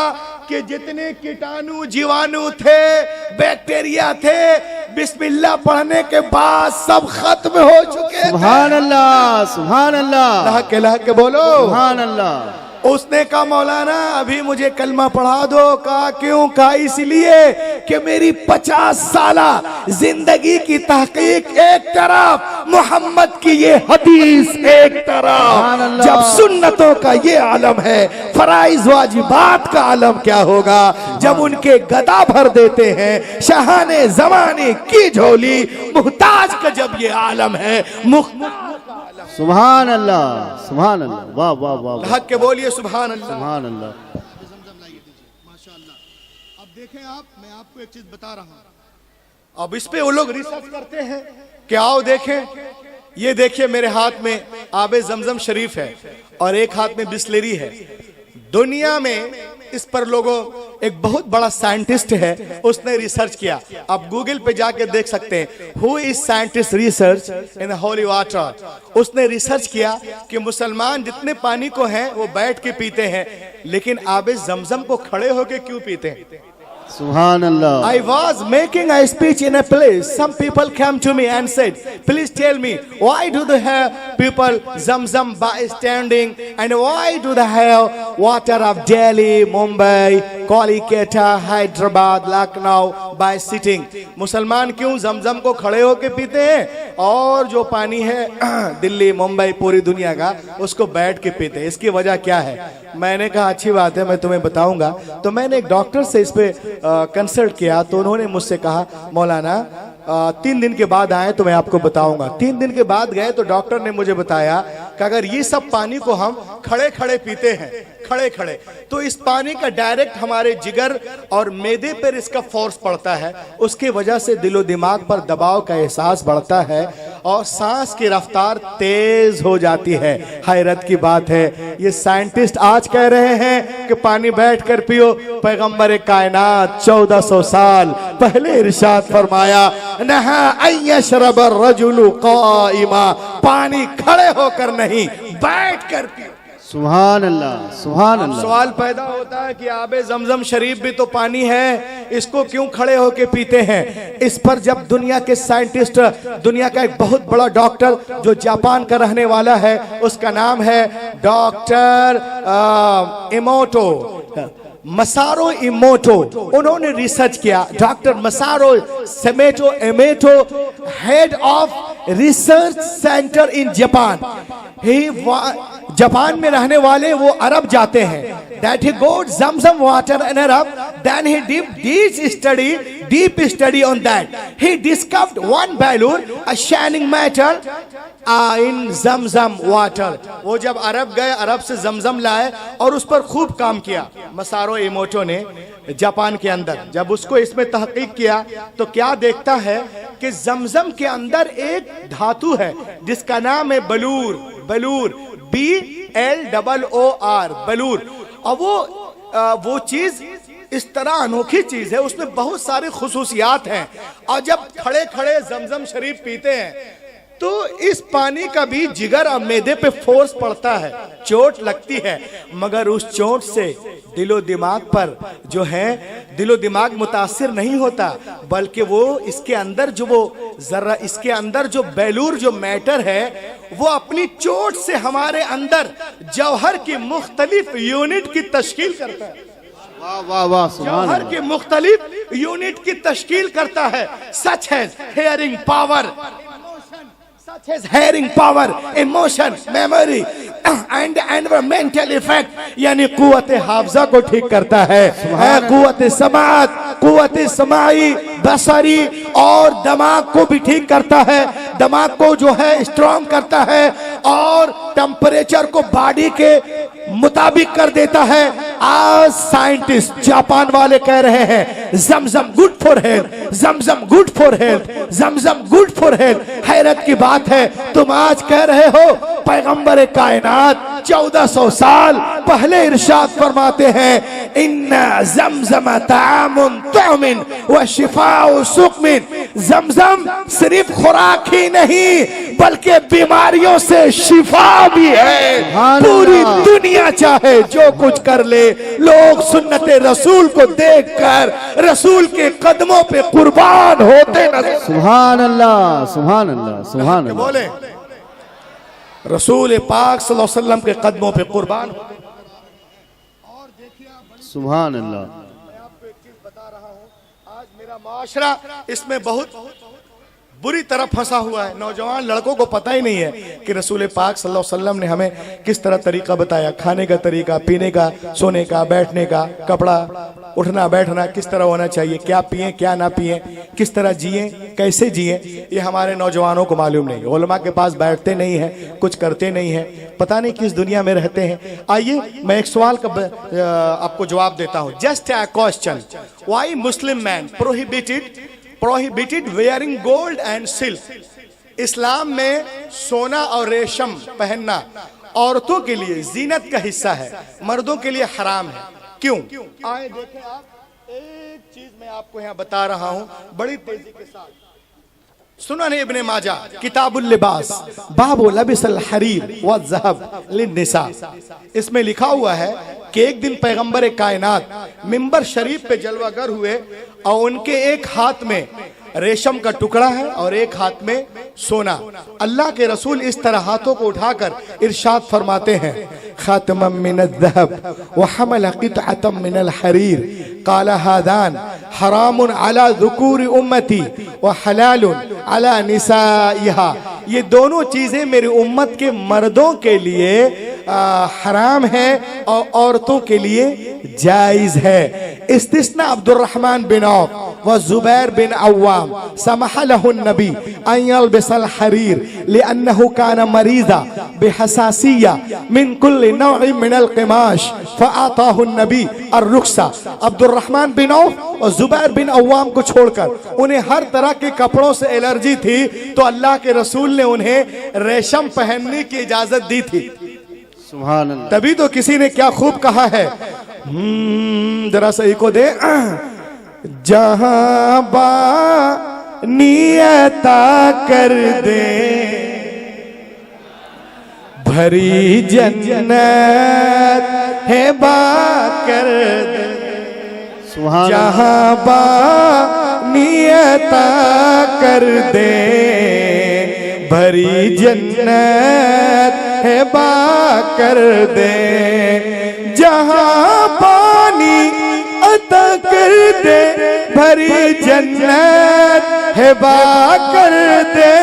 कि जितने कीटाणु जीवाणु थे, बैक्टीरिया थे, बिस्मिल्लाह पढ़ने के बाद सब खत्म हो चुके। सुभान अल्लाह, सुभान अल्लाह, लह के बोलो सुभान अल्लाह। उसने कहा मौलाना अभी मुझे कलमा पढ़ा दो। कहा क्यों? कहा इसलिए कि मेरी 50 साला जिंदगी की तहकीक एक तरफ, मोहम्मद की ये हदीस एक तरफ। जब सुन्नतों का ये आलम है, फराइज वाजिबात का आलम क्या होगा जब उनके गदा भर देते हैं शहाने जमाने की झोली, मुहताज का जब ये आलम है। सुभान अल्लाह, सुभान अल्लाह, वाह वाह वाह, हक के बोलिए सुभान अल्लाह, सुभान अल्लाह। अब देखें आप, मैं आपको एक चीज बता रहा हूं। अब इस पे वो लोग रिसर्च करते हैं कि आओ देखें, ये देखिए मेरे हाथ में आबे जमजम शरीफ है और एक हाथ में बिस्लेरी है। दुनिया में इस पर लोगों, एक बहुत बड़ा साइंटिस्ट है, उसने रिसर्च किया। आप गूगल पे जाके देख सकते हैं, who is scientist research in holy water. उसने रिसर्च किया कि मुसलमान जितने पानी को हैं वो बैठ के पीते हैं, लेकिन आबे जमजम को खड़े होके क्यों पीते हैं? सुभान अल्लाह। I was making a speech in a place. Some people came to me and said, please tell me, why do they have people Zamzam by standing, and why do they have water of Delhi, Mumbai, Kolkata, Hyderabad, Lucknow by sitting? मुसलमान क्यों जमजम को खड़े होके पीते हैं और जो पानी है दिल्ली, मुंबई, पूरी दुनिया का, उसको बैठ के पीते हैं? इसकी वजह क्या है? मैंने कहा अच्छी बात है, मैं तुम्हें बताऊंगा। तो मैंने एक डॉक्टर से इस पे कंसल्ट किया, तो उन्होंने मुझसे कहा मौलाना 3 दिन के बाद आए तो मैं आपको बताऊंगा। 3 दिन के बाद गए तो डॉक्टर ने मुझे बताया कि अगर ये सब पानी को हम खड़े खड़े पीते हैं, खड़े खड़े, तो इस पानी का डायरेक्ट हमारे जिगर और मैदे पर इसका फोर्स पड़ता है, उसकी वजह से दिलो दिमाग पर दबाव का एहसास बढ़ता है और सांस की रफ्तार तेज हो जाती है। हैरत की बात है, ये साइंटिस्ट आज कह रहे हैं कि पानी बैठ कर पियो। पैगंबर कायनात 1400 साल पहले इरशाद फरमाया, नहा अयशरब रजुलु काइमा, पानी खड़े होकर नहीं बैठ कर पियो। सुभान अल्लाह, सुभान अल्लाह। सवाल पैदा होता है कि आबे जमजम शरीफ भी तो पानी है, इसको क्यों खड़े होके पीते हैं? इस पर जब दुनिया के साइंटिस्ट, दुनिया का एक बहुत बड़ा डॉक्टर जो जापान का रहने वाला है, उसका नाम है डॉक्टर इमोटो, मसारो इमोटो, उन्होंने रिसर्च किया। डॉक्टर मसारो सेमेटो Emoto, head of research center in Japan. Japan में रहने वाले वो अरब जाते हैं, that he got Zamzam water in Arab, then he did deep study on that. He discovered one balloon, a shining metal in Zamzam water. वो जब अरब गए, अरब से जमजम लाए और उस पर खूब काम किया मसारो इमोटो ने जापान के अंदर। जब उसको इसमें तहकीक किया तो क्या देखता है कि जमजम के अंदर एक धातु है जिसका नाम है बलूर, बलूर, BLOOR, बलूर। और वो चीज इस तरह अनोखी चीज है, उसमें बहुत सारी खुसूसियात हैं। और जब खड़े खड़े जमजम शरीफ पीते हैं तो इस पानी का भी जिगर और मैदे पे फोर्स पड़ता है, चोट लगती है, मगर उस चोट से दिलो दिमाग पर जो है, दिलो दिमाग मुतासिर नहीं होता, बल्कि वो इसके अंदर जो वो जरा, इसके अंदर जो बेलूर जो मैटर है, वो अपनी चोट से हमारे अंदर जौहर की मुख्तलिफ यूनिट की तश्कील करता है। वाह वाह वाह, सुभान जौहर अल्लाह। की मुख्तलिफ यूनिट की तश्कील करता है। सच है hearing power, such as hearing power, emotion, memory and environmental effect, यानी कुव्वत हाफजा को ठीक करता है, कुव्वत समात, कुव्वत समाई, बसरी और दिमाग को भी ठीक करता है, दिमाग को जो है स्ट्रॉन्ग करता है और टेम्परेचर को बॉडी के मुताबिक कर देता है। आज साइंटिस्ट जापान वाले कह रहे हैं Zamzam good for health, Zamzam good for health, Zamzam good for health. हैरत की बात है, तुम आज कह रहे हो पैगंबर कायनात 1400 साल पहले इरशाद फरमाते हैं, इन्ना जमजम तामुन तुमिन व शिफाउ सुकमिन। जमजम सिर्फ खुराक ही नहीं बल्कि बीमारियों से शिफा भी है। पूरी दुनिया चाहे जो कुछ कर ले, लोग सुन्नते रसूल को देखकर रसूल के कदमों पे कुर्बान होते नजर। सुभान अल्लाह, सुभान अल्लाह, सुभान अल्लाह। बोले रसूल पाक सल्लल्लाहु अलैहि वसल्लम के कदमों पे कुर्बान। सुभान अल्लाह। मैं आपको एक चीज बता रहा हूं, आज मेरा माशरा इसमें बहुत बुरी तरह फंसा हुआ है। नौजवान लड़कों को पता ही नहीं है कि रसूल पाक सल्लल्लाहु अलैहि वसल्लम ने हमें किस तरह तरीका बताया, खाने का तरीका, पीने का, सोने का, बैठने का, कपड़ा, उठना बैठना किस तरह होना चाहिए, क्या पिए क्या ना पिए, किस तरह जिए, कैसे जिए, ये हमारे नौजवानों को मालूम नहीं। उलमा के पास बैठते नहीं है, कुछ करते नहीं है, पता नहीं किस दुनिया में रहते हैं। आइए मैं एक सवाल का आपको जवाब देता हूँ। Just a question, why Muslim man prohibited wearing gold and silk. इस्लाम में सोना और रेशम पहनना औरतों के लिए जीनत का हिस्सा है, मर्दों के लिए हराम है। क्यों? आए देखें आप, एक चीज मैं आपको यहां बता रहा हूं बड़ी तेजी के साथ। सुनन इब्ने माजा किताबुल लिबास बाबु लबिसल हरीर व ज़हब लिन्निसा, इसमें लिखा हुआ है कि एक दिन पैगंबर कायनात मिंबर शरीफ पे जलवागर हुए और उनके एक हाथ में रेशम का टुकड़ा है और एक हाथ में सोना। अल्लाह के रसूल इस तरह हाथों को उठाकर इरशाद फरमाते हैं, खातमम मिनल ज़हब व हमल क़ितअतम मिनल हरीर क़ाल हादान हरामुन अला ज़ुकूरि उम्मती व हलालुन अला निसाइहा। ये दोनों चीजें मेरी उम्मत के मर्दों के लिए हराम है और औरतों के लिए जायज है। इस्तिस्ना अब्दुर्रहमान बिन औफ व जुबैर बिन अव्वाम समह लहु नबी अन यल्बिसल हरीर लिअन्नहु कान मरीज़ा बिहसासिया मिन कुल्लि नौइ मिनल क़िमाश फअताहु नबी अर्रुख्सा। अब्दुर्रहमान बिन औफ और जुबैर बिन अव्वाम को छोड़कर उन्हें हर तरह के कपड़ों से एलर्जी थी, तो अल्लाह के रसूल ने उन्हें रेशम पहनने की इजाजत दी थी। सुभान अल्लाह। तभी तो किसी ने क्या खूब कहा है, जरा सही को दे, जहां बा नियता कर दे भरी जन्नत है बा कर दे, जहां बा नियता कर दे भरी जन्नत है बा कर दे, जहां पानी अता कर दे भरी जन्नत है बा कर दे,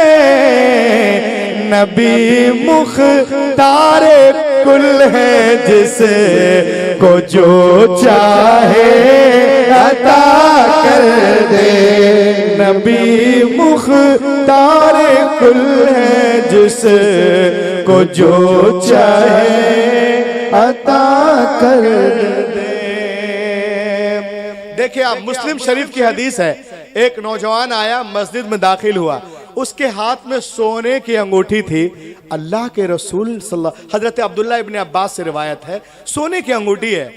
नबी मुख्तारे कुल है जिसे को जो चाहे अता कर दे, नबी मुख्तारे कुल है जिसे को जो चाहे अता कर दे। देखिए आप, मुस्लिम शरीफ की हदीस है, एक नौजवान आया मस्जिद में दाखिल हुआ, उसके हाथ में सोने की अंगूठी थी। अल्लाह के रसूल हजरत अब्दुल्ला इब्ने अब्बास से रिवायत है, सोने की अंगूठी है।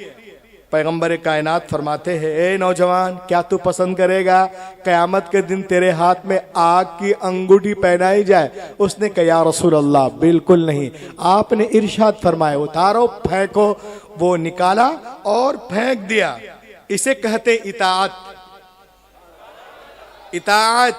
पैगंबर कायनात फरमाते हैं, ए नौजवान, क्या तू पसंद करेगा कयामत के दिन तेरे हाथ में आग की अंगूठी पहनाई जाए? उसने कहा, या रसूल अल्लाह, बिल्कुल नहीं। आपने इरशाद फरमाया, उतारो फेंको। वो निकाला और फेंक दिया। इसे कहते इताअत। इताअत।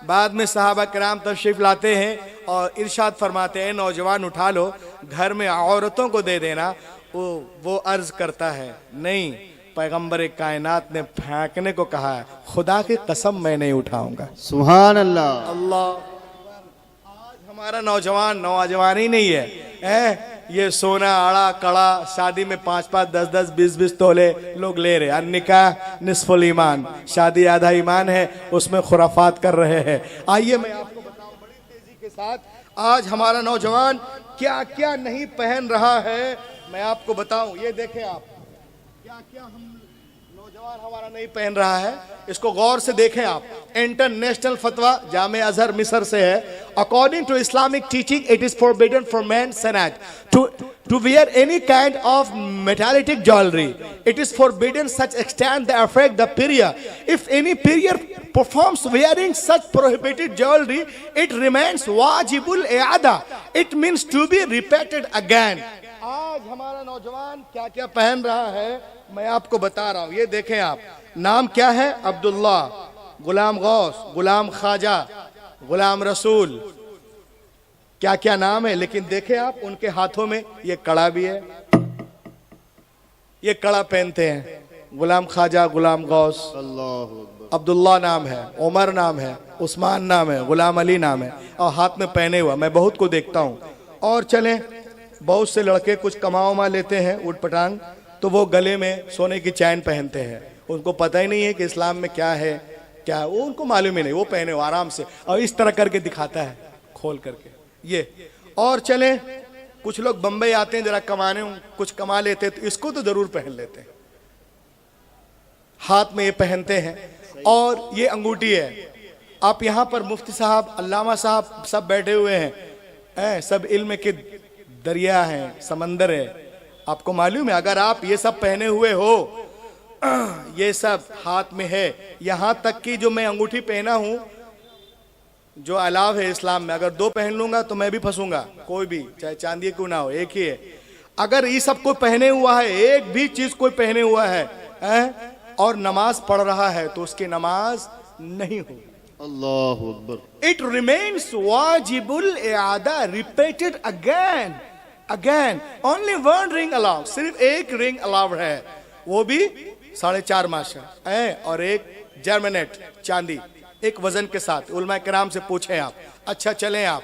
बाद में सहाबा किराम तशरीफ लाते हैं और इरशाद फरमाते हैं, नौजवान उठा लो, घर में औरतों को दे देना। वो अर्ज करता है, नहीं, पैगंबर कायनात ने फेंकने को कहा है, खुदा की कसम मैं नहीं उठाऊंगा। सुभान अल्लाह। अल्लाह। आज हमारा नौजवान नौजवान ही नहीं है, ये सोना आड़ा कड़ा शादी में 5-5, 10-10, 20-20 तोले लोग ले रहे। अन्निकाह निस्फुल ईमान, शादी आधा ईमान है, उसमें खुराफात कर रहे हैं। आइए मैं आपको बताऊं बड़ी तेजी के साथ आज हमारा नौजवान क्या क्या नहीं पहन रहा है, मैं आपको बताऊं। ये देखें आप, क्या क्या हम नौजवान हमारा नहीं पहन रहा है, इसको गौर से देखें आप। इंटरनेशनल फतवा जामे अजहर मिस्र से है, according to Islamic teaching it is forbidden for man सेनेट to wear any kind of metallic jewelry. It is forbidden such extent that affect the period. If any period performs wearing such prohibited jewelry, it remains wajibul i'ada. It means to be repeated again. आज हमारा नौजवान क्या क्या पहन रहा है मैं आपको बता रहा हूं। ये देखें आप, नाम क्या है? अब्दुल्ला, गुलाम गौस, गुलाम ख्वाजा, गुलाम रसूल, क्या क्या नाम है। लेकिन देखें आप, उनके हाथों में ये कड़ा भी है, ये कड़ा पहनते हैं। गुलाम ख्वाजा, गुलाम गौस, अब्दुल्ला नाम है, उमर नाम है, उस्मान नाम है, गुलाम अली नाम है, और हाथ में पहने हुआ मैं बहुत को देखता हूं। और चलें, बहुत से लड़के कुछ कमा लेते हैं उठ पटांग, तो वो गले में सोने की चैन पहनते हैं। उनको पता ही नहीं है कि इस्लाम में क्या है, क्या है, वो उनको मालूम ही नहीं। वो पहने हो आराम से और इस तरह करके दिखाता है खोल करके ये। और चले, कुछ लोग बंबई आते हैं जरा कमाने, कुछ कमा लेते हैं तो इसको तो जरूर पहन लेते हैं, हाथ में ये पहनते हैं। और ये अंगूठी है। आप यहाँ पर मुफ्ती साहब, अल्लामा साहब सब बैठे हुए हैं, सब इल्म के दरिया हैं, समंदर है। आपको मालूम है, अगर आप ये सब पहने हुए हो, ये सब हाथ में है, यहां तक कि जो मैं अंगूठी पहना हूं, जो अलाव है इस्लाम में, अगर 2 पहन लूंगा तो मैं भी फंसूंगा, कोई भी, चाहे चांदी क्यों ना हो, एक ही है। अगर ये सब कोई पहने हुआ है, एक भी चीज कोई पहने हुआ है और नमाज पढ़ रहा है, तो उसकी नमाज नहीं होगी। अल्लाह अकबर। It remains वाजिबुल इआदा, repeated again again. Only 1 ring allowed, सिर्फ 1 रिंग अलाउड है, वो भी 4.5 माशा है, और एक जर्मिनेट चांदी, एक वजन के साथ। उलमा किराम से पूछे आप। अच्छा चलें आप,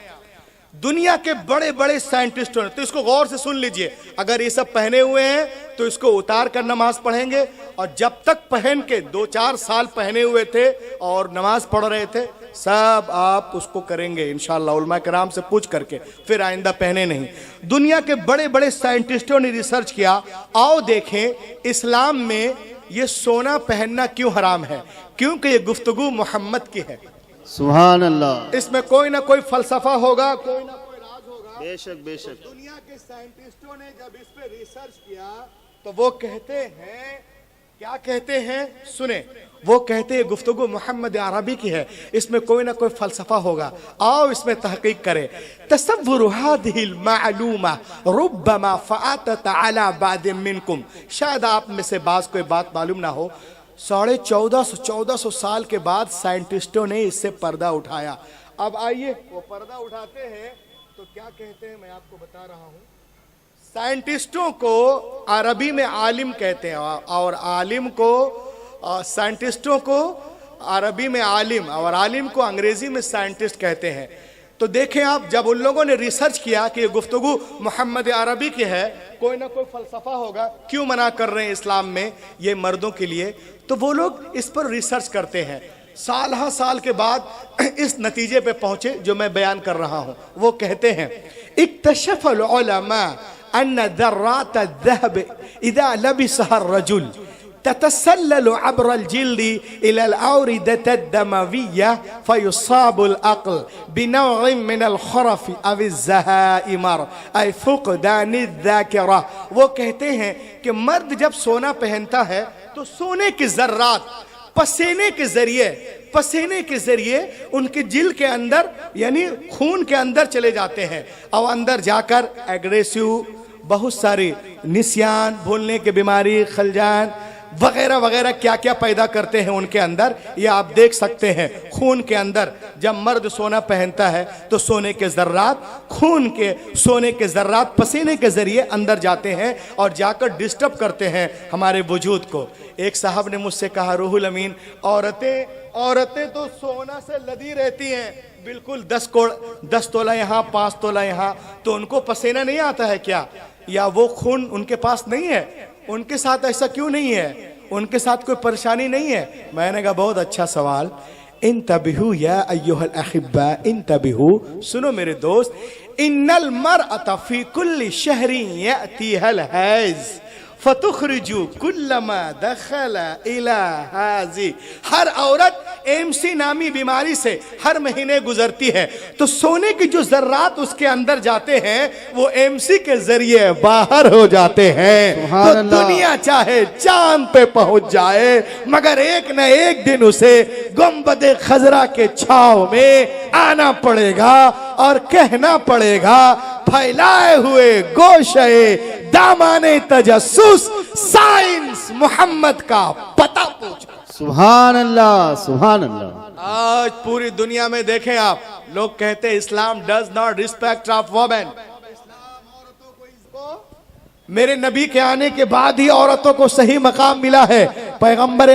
दुनिया के बड़े बड़े साइंटिस्टों ने, तो इसको गौर से सुन लीजिए, अगर ये सब पहने हुए हैं तो इसको उतार कर नमाज पढ़ेंगे, और जब तक पहन के 2-4 साल पहने हुए थे और नमाज पढ़ रहे थे, सब आप उसको करेंगे इंशाअल्लाह, उलमा किराम से पूछ करके, फिर आइंदा पहने नहीं। दुनिया के बड़े बड़े साइंटिस्टों ने रिसर्च किया। आओ देखें इस्लाम में ये सोना पहनना क्यों हराम है, क्योंकि ये गुफ्तगू मोहम्मद की है। सुभान अल्लाह। इसमें कोई ना कोई फलसफा होगा, कोई ना कोई राज होगा। बेशक बेशक। दुनिया के साइंटिस्टों ने जब इस पे रिसर्च किया तो वो कहते हैं, क्या कहते हैं, सुने, वो कहते हैं गुफ्तगू मोहम्मद अरबी की है, इसमें कोई ना कोई फलसफा होगा। आओ इसमें तहकीक करें। तसव्वुरु हादिहिल मालूमा रुब्बमा फ़अतत अला बाद मिनकुम, शायद आप में से बाज़ कोई बात मालूम ना हो, 1450 साल के बाद साइंटिस्टों ने इससे पर्दा उठाया। अब आइए, वो पर्दा उठाते हैं तो क्या कहते हैं, मैं आपको बता रहा हूं। साइंटिस्टों को अरबी में आलिम कहते हैं, और आलिम को, साइंटिस्टों को अरबी में आलिम, और आलिम को अंग्रेजी में साइंटिस्ट कहते हैं। तो देखें आप, जब उन लोगों ने रिसर्च किया कि ये गुफ्तगू मोहम्मद अरबी की है, कोई ना कोई फलसफा होगा, क्यों मना कर रहे हैं इस्लाम में ये मर्दों के लिए, तो वो लोग इस पर रिसर्च करते हैं। साल के बाद इस नतीजे पे पहुंचे जो मैं बयान कर रहा हूं। वो कहते हैं, इक्तशफल उलमा अन्न दर्रात अज़्ज़हब इज़ा लबिसहा अर्रजुल ततसल्लल अब्र अल-जिल्दी इला अल-औरिदत अद-दमविय्या फयुसाबु अल-अक़ल बिनौइन मिन अल-खरफ़ अव अज़-ज़हाइमर अय फ़ुक़दान अज़-ज़ाकिरा। वो कहते हैं कि मर्द जब सोना पहनता है तो सोने के ज़र्रात पसीने के जरिए उनके जिल के अंदर, यानी खून के अंदर चले जाते हैं, और अंदर जाकर एग्रेसिव, बहुत सारी निस्यान, भूलने की बीमारी, खलजान वगैरह वगैरह क्या क्या पैदा करते हैं उनके अंदर। ये आप देख सकते हैं खून के अंदर। जब मर्द सोना पहनता है तो सोने के ज़र्रात, खून के, सोने के ज़र्रात पसीने के ज़रिए अंदर जाते हैं और जाकर डिस्टर्ब करते हैं हमारे वजूद को। एक साहब ने मुझसे कहा, रूहुल अमीन, औरतें तो सोना से लदी रहती हैं, बिल्कुल 10 तोला यहाँ, 5 तोला यहाँ, तो उनको पसीना नहीं आता है क्या, या वो खून उनके पास नहीं है? उनके साथ ऐसा क्यों नहीं है? उनके साथ कोई परेशानी नहीं है? मैंने कहा बहुत अच्छा सवाल। इंतबिहु या अय्युहल अहिब्बा, इंतबिहु, सुनो मेरे दोस्त, इन्नल मरअत फी कुल्ली शहरिन यातीहल हैज फतुखरिजु कुल्लमा दखल इला हाजी। हर औरत एमसी नामी बीमारी से हर महीने गुजरती है, तो सोने की जो जर्रात उसके अंदर जाते हैं वो एमसी के जरिए बाहर हो जाते हैं। तो दुनिया चाहे चांद पे पहुंच जाए, मगर एक न एक दिन उसे गुंबद खजरा के छाव में आना पड़ेगा और कहना पड़ेगा, फैलाए हुए गोशे दामाने तजस्सुस साइंस मोहम्मद का पता पूछो। सुभान अल्लाह, सुभान अल्लाह। आज पूरी दुनिया में देखें आप, लोग कहते हैं इस्लाम does not respect of women. मेरे नबी के आने के बाद ही औरतों को सही मकाम मिला है। पैगंबर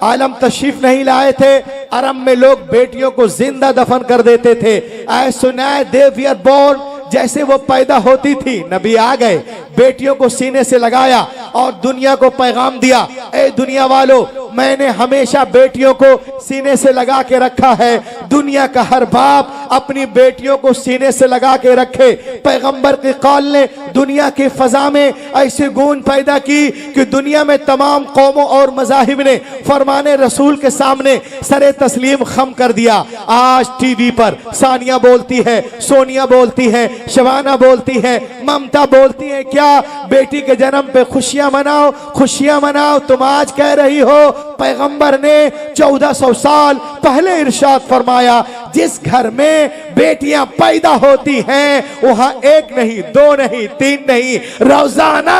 आलम तशरीफ नहीं लाए थे, अरब में लोग बेटियों को जिंदा दफन कर देते थे। As soon as they were born, जैसे वो पैदा होती थी, नबी आ गए, बेटियों को सीने से लगाया और दुनिया को पैगाम दिया, ए दुनिया वालों, मैंने हमेशा बेटियों को सीने से लगा के रखा है। दुनिया का हर बाप अपनी बेटियों को सीने से लगा के रखे। पैगंबर के कौल ने दुनिया की फजा में ऐसी गूंज पैदा की कि दुनिया में तमाम कौमों और मज़ाहिब ने फरमाने रसूल के सामने सरे तस्लीम खम कर दिया। आज टीवी पर सानिया बोलती है, सोनिया बोलती है, शबाना बोलती है, ममता बोलती है, क्या बेटी के जन्म पे खुशियां मनाओ, खुशियां मनाओ। तुम आज कह रही हो पैगंबर ने 1400 साल पहले इरशाद फरमाया, जिस घर में बेटियां पैदा होती हैं वहां एक नहीं, दो नहीं, तीन नहीं, रोजाना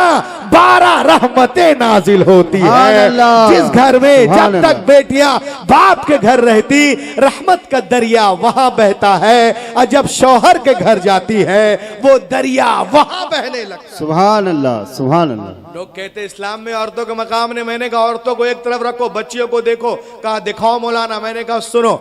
12 रहमतें नाजिल होती है। जिस घर में जब तक बेटियां बाप के घर रहती रहमत का दरिया वहां बहता है, और जब शौहर के घर जाती है वो दरिया वहां बहने लगता। सुभान अल्लाह, सुभान अल्लाह। लोग कहते हैं इस्लाम में औरतों के मकाम ने, मैंने कहा औरतों को एक तरफ रखो, बच्चियों को देखो। कहा दिखाओ मौलाना, मैंने कहा सुनो,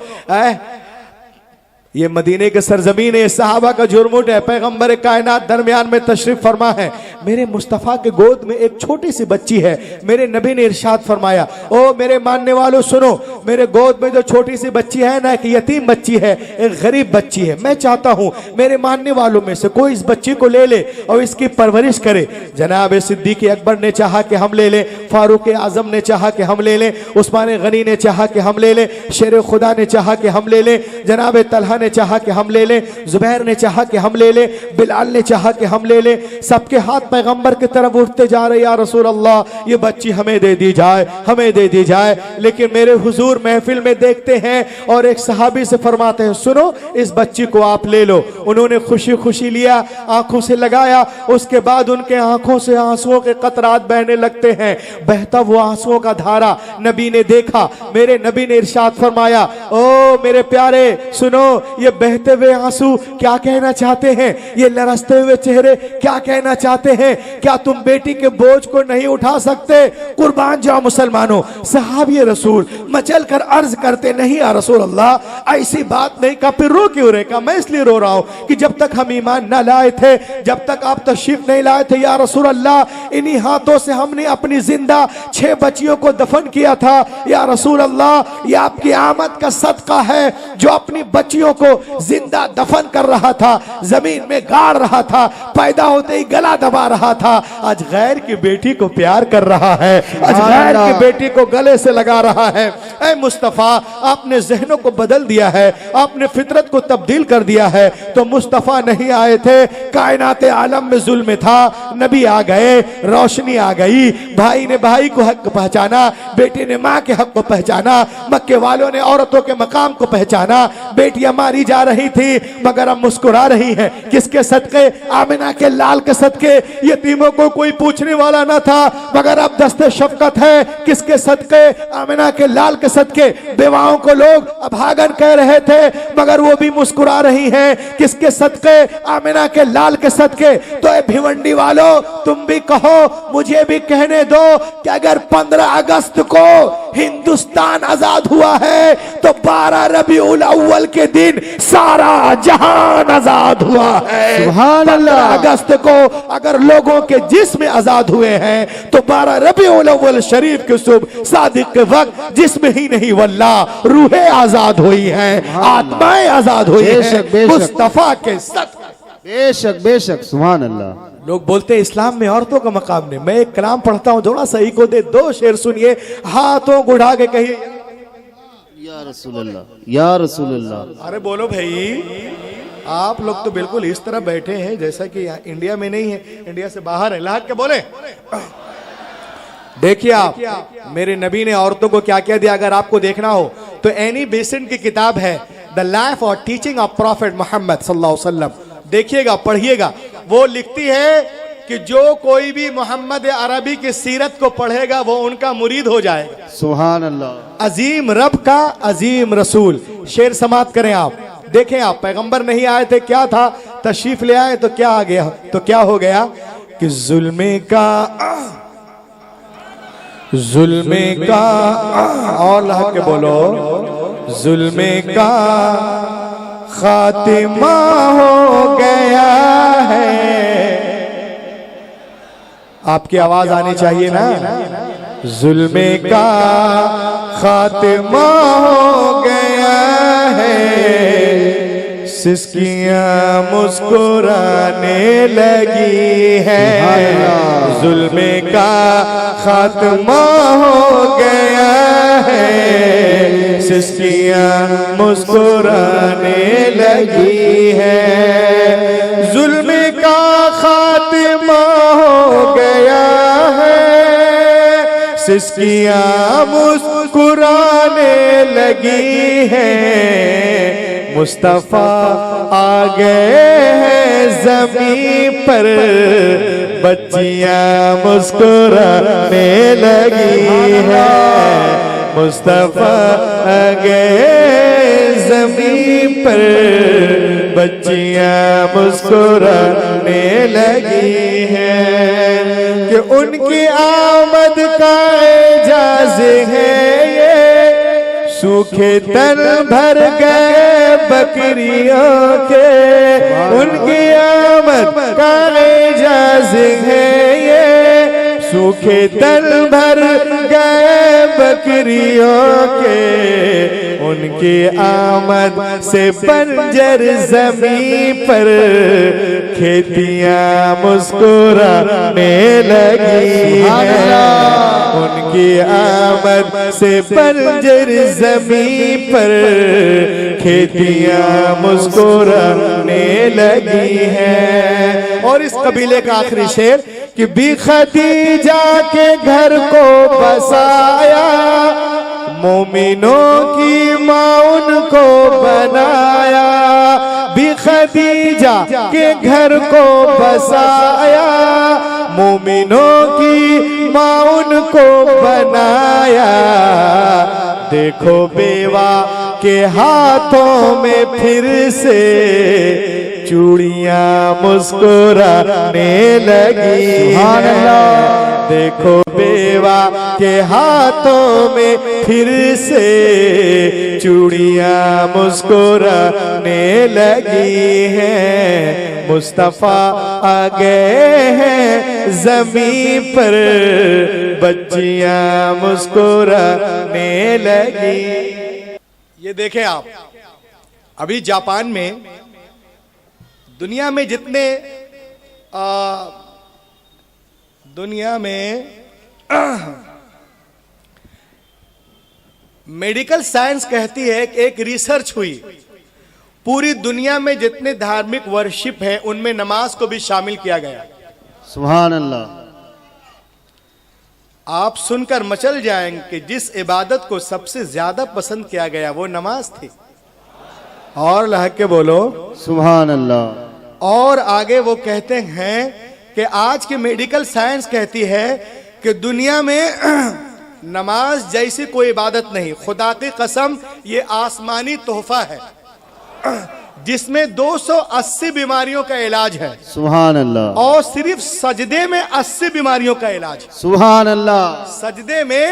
ये मदीने के सरजमीन है, सहाबा का जुर्मुट है। पैगंबर कायनात दरमियान में तशरीफ फरमा है, मेरे मुस्तफ़ा के गोद में एक छोटी सी बच्ची है। मेरे नबी ने इरशाद फरमाया, ओ मेरे मानने वालों सुनो, मेरे गोद में जो छोटी सी बच्ची है ना, एक यतीम बच्ची है, एक गरीब बच्ची है। मैं चाहता हूं मेरे मानने वालों में से कोई इस बच्ची को ले ले और इसकी परवरिश करे। जनाब सिद्दीक़ अकबर ने चाहा कि हम ले लें, फारूक आजम ने चाहा कि हम ले लें, उस्मान गनी ने चाहा कि हम ले लें, शेर खुदा ने चाहा कि हम ले लें, जनाब तलहा ने चाहा कि हम ले लें, जुबैर ने चाहा कि हम ले लें, बिलाल ने चाहा कि हम ले लें। सबके हाथ पैगंबर की तरफ उठते जा रहे, या रसूल अल्लाह ये बच्ची हमें दे दी जाए, हमें दे दी जाए। लेकिन मेरे हुजूर महफिल में देखते हैं और एक सहाबी से फरमाते हैं, सुनो इस बच्ची को आप ले लो। उन्होंने खुशी खुशी लिया, आंखों से लगाया, उसके बाद उनके आंखों से आंसुओं के कतरात बहने लगते हैं। बहता वो आंसुओं का धारा नबी ने देखा। मेरे नबी ने इरशाद फरमाया, ओ मेरे प्यारे सुनो, ये बहते हुए आंसू क्या कहना चाहते हैं, ये लरसते हुए चेहरे क्या कहना चाहते हैं? क्या तुम बेटी के बोझ को नहीं उठा सकते? कुर्बान जाओ मुसलमानों। सहाबी रसूल मचल कर अर्ज करते, नहीं या रसूल अल्लाह ऐसी बात नहीं। का फिर रो क्यों रहे? का मैं इसलिए रो रहा हूं कि जब तक हम ईमान न लाए थे, जब तक आप तशरीफ नहीं लाए थे या रसूल अल्लाह, इन्हीं हाथों से हमने अपनी जिंदा 6 बच्चियों को दफन किया था। या रसूल अल्लाह ये आपकी आमद का सदका है, जो अपनी बच्चियों को जिंदा दफन कर रहा था, जमीन में गाड़ रहा था, पैदा होते ही गला दबा रहा था। आज गैर की बेटी को प्यार कर रहा है, आज गैर की बेटी को गले से लगा रहा है। ऐ मुस्तफा आपने जहनों को बदल दिया है, आपने फितरत को तब्दील कर दिया है। तो मुस्तफा नहीं आए थे, कायनात आलम में जुल्म था, नबी आ गए, रोशनी आ गई। भाई ने भाई को हक पहचाना, बेटी ने माँ के हक को पहचाना, मक्के वालों ने औरतों के मकाम को पहचाना। बेटियां मारी जा रही थी मगर अब मुस्कुरा रही हैं, किसके सदके? आमिना के लाल के सदके। यतीमों को कोई पूछने वाला न था मगर अब दस्ते शफकत है, किसके सदके? आमिना के लाल के सदके। बेवाओं को लोग अभागन कह रहे थे मगर वो भी मुस्कुरा रही हैं, किसके सदके? आमिना के लाल के सदके। तो भिवंडी वालों तुम भी कहो, मुझे भी कहने दो कि अगर 15 अगस्त को हिंदुस्तान आजाद हुआ है तो 12 रबीउल अव्वल के दिन सारा जहान आजाद हुआ है। सुभान अल्लाह। अगस्त को अगर लोगों के जिस्म आजाद हुए हैं तो 12 रबीउल अव्वल शरीफ के सुबह सादिक के वक्त जिस्म ही नहीं वल्लाह रूहें आजाद हुई हैं, आत्माएं आजाद हुई हैं मुस्तफा के सदक़े। बेशक बेशक, सुभान अल्लाह। लोग बोलते हैं इस्लाम में औरतों का मकाम नहीं। मैं एक कलाम पढ़ता हूं, थोड़ा सही को दे, 2 शेर सुनिए, हाथों को उठा के कहिए या रसूल अल्लाह, या रसूल अल्लाह। अरे बोलो भाई, आप लोग तो बिल्कुल इस तरह बैठे हैं जैसा कि इंडिया में नहीं है, इंडिया से बाहर है। लाग के बोले। देखिए आप, मेरे नबी ने औरतों को क्या क्या दिया। अगर आपको देखना हो तो एनी बेसेंट की किताब है द लाइफ और टीचिंग ऑफ प्रॉफिट मोहम्मद सल्लल्लाहु अलैहि वसल्लम, देखिएगा, पढ़िएगा। वो लिखती है कि जो कोई भी मोहम्मद अरबी की सीरत को पढ़ेगा वो उनका मुरीद हो जाएगा। सुभान अल्लाह। अजीम रब का अजीम रसूल। शेर समाप्त करें आप, देखें आप, पैगंबर नहीं आए थे, क्या था? तशरीफ ले आए तो क्या आ गया? तो क्या हो गया कि जुल्मे का और लहक के बोलो, जुल्मे का खातिमा हो गया है। आपकी आवाज आनी चाहिए ना। जुल्मे का खातिमा हो गया है, सिस्कियां मुस्कुराने लगी है, जुल्म का खात्मा हो गया है, सिस्कियां मुस्कुराने लगी है, जुल्म का खात्मा हो गया है, सिस्कियां मुस्कुराने लगी है, मुस्तफा आ गए हैं ज़मीन पर, बच्चियां मुस्कुराने लगी है, मुस्तफा आ गए ज़मीन पर, बच्चियां मुस्कुराने लगी है, कि उनकी आमद का एजाज़ है ये, सूखे तन भर गए बकरियों के, उनकी आमद का एजाज़ है ये, सूखे तन भर गए बकरियों के, उनकी आमद से बंजर ज़मीन पर खेतियां मुस्कुराने लगी हैं, उनकी आमद से बंजर ज़मीन पर खेतियां मुस्कुराने लगी हैं। और इस कबीले का आखिरी शेर कि बी खदीजा के घर को बसाया, मोमिनों की माँ उनको बनाया, बी खदीजा के घर को बसाया, मोमिनों की माँ उनको बनाया, देखो बेवा के हाथों में फिर से चूड़ियां मुस्कुराने लगी हैं, देखो बेवा के हाथों में फिर से चूड़ियां मुस्कुराने लगी हैं, मुस्तफा आ गए हैं ज़मीन पर, बच्चियां मुस्कुराने लगी। ये देखें आप, अभी जापान में दुनिया में जितने दुनिया में मेडिकल साइंस कहती है कि एक रिसर्च हुई, पूरी दुनिया में जितने धार्मिक वर्शिप है उनमें नमाज को भी शामिल किया गया। सुभान अल्लाह। आप सुनकर मचल जाएंगे कि जिस इबादत को सबसे ज्यादा पसंद किया गया वो नमाज थी। और लहक के बोलो सुभान अल्लाह। और आगे वो कहते हैं कि आज की मेडिकल साइंस कहती है कि दुनिया में नमाज जैसी कोई इबादत नहीं, खुदा की कसम ये आसमानी तोहफा है जिसमें 280 बीमारियों का इलाज है। सुभान अल्लाह। और सिर्फ सजदे में 80 बीमारियों का इलाज है। सुभान अल्लाह। सजदे में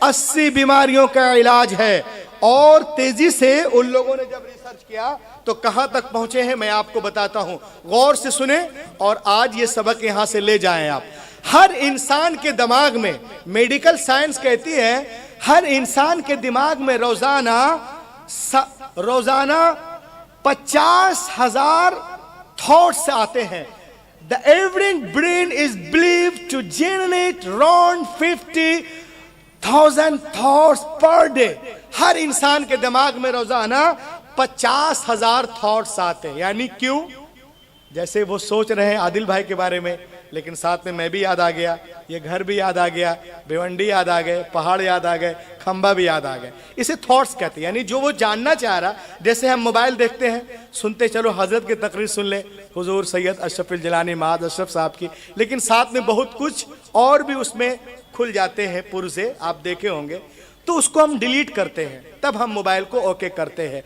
80 बीमारियों का इलाज है। और तेजी से उन लोगों ने जब रिसर्च किया तो कहां तक पहुंचे हैं मैं आपको बताता हूं, गौर से सुने और आज ये सबक यहां से ले जाएं आप। हर इंसान के दिमाग में, मेडिकल साइंस कहती है हर इंसान के दिमाग में रोजाना 50,000 थॉट्स आते हैं। The average brain is believed to generate around 50,000 thoughts per day. हर इंसान के दिमाग में रोजाना 50,000 थॉट्स आते हैं। यानी क्यों? जैसे वो सोच रहे हैं आदिल भाई के बारे में, लेकिन साथ में मैं भी याद आ गया, ये घर भी याद आ गया, भिवंडी याद आ गए, पहाड़ याद आ गए, खंबा भी याद आ गए। इसे थॉट्स कहते हैं। यानी जो वो जानना चाह रहा, जैसे हम मोबाइल देखते हैं, सुनते चलो हजरत की तकरीर सुन ले, हुजूर सैयद अशरफुल जिलानी महाद अशरफ साहब की, लेकिन साथ में बहुत कुछ और भी उसमें खुल जाते हैं पुर्जे, आप देखे होंगे। तो उसको हम डिलीट करते हैं, तब हम मोबाइल को ओके करते हैं।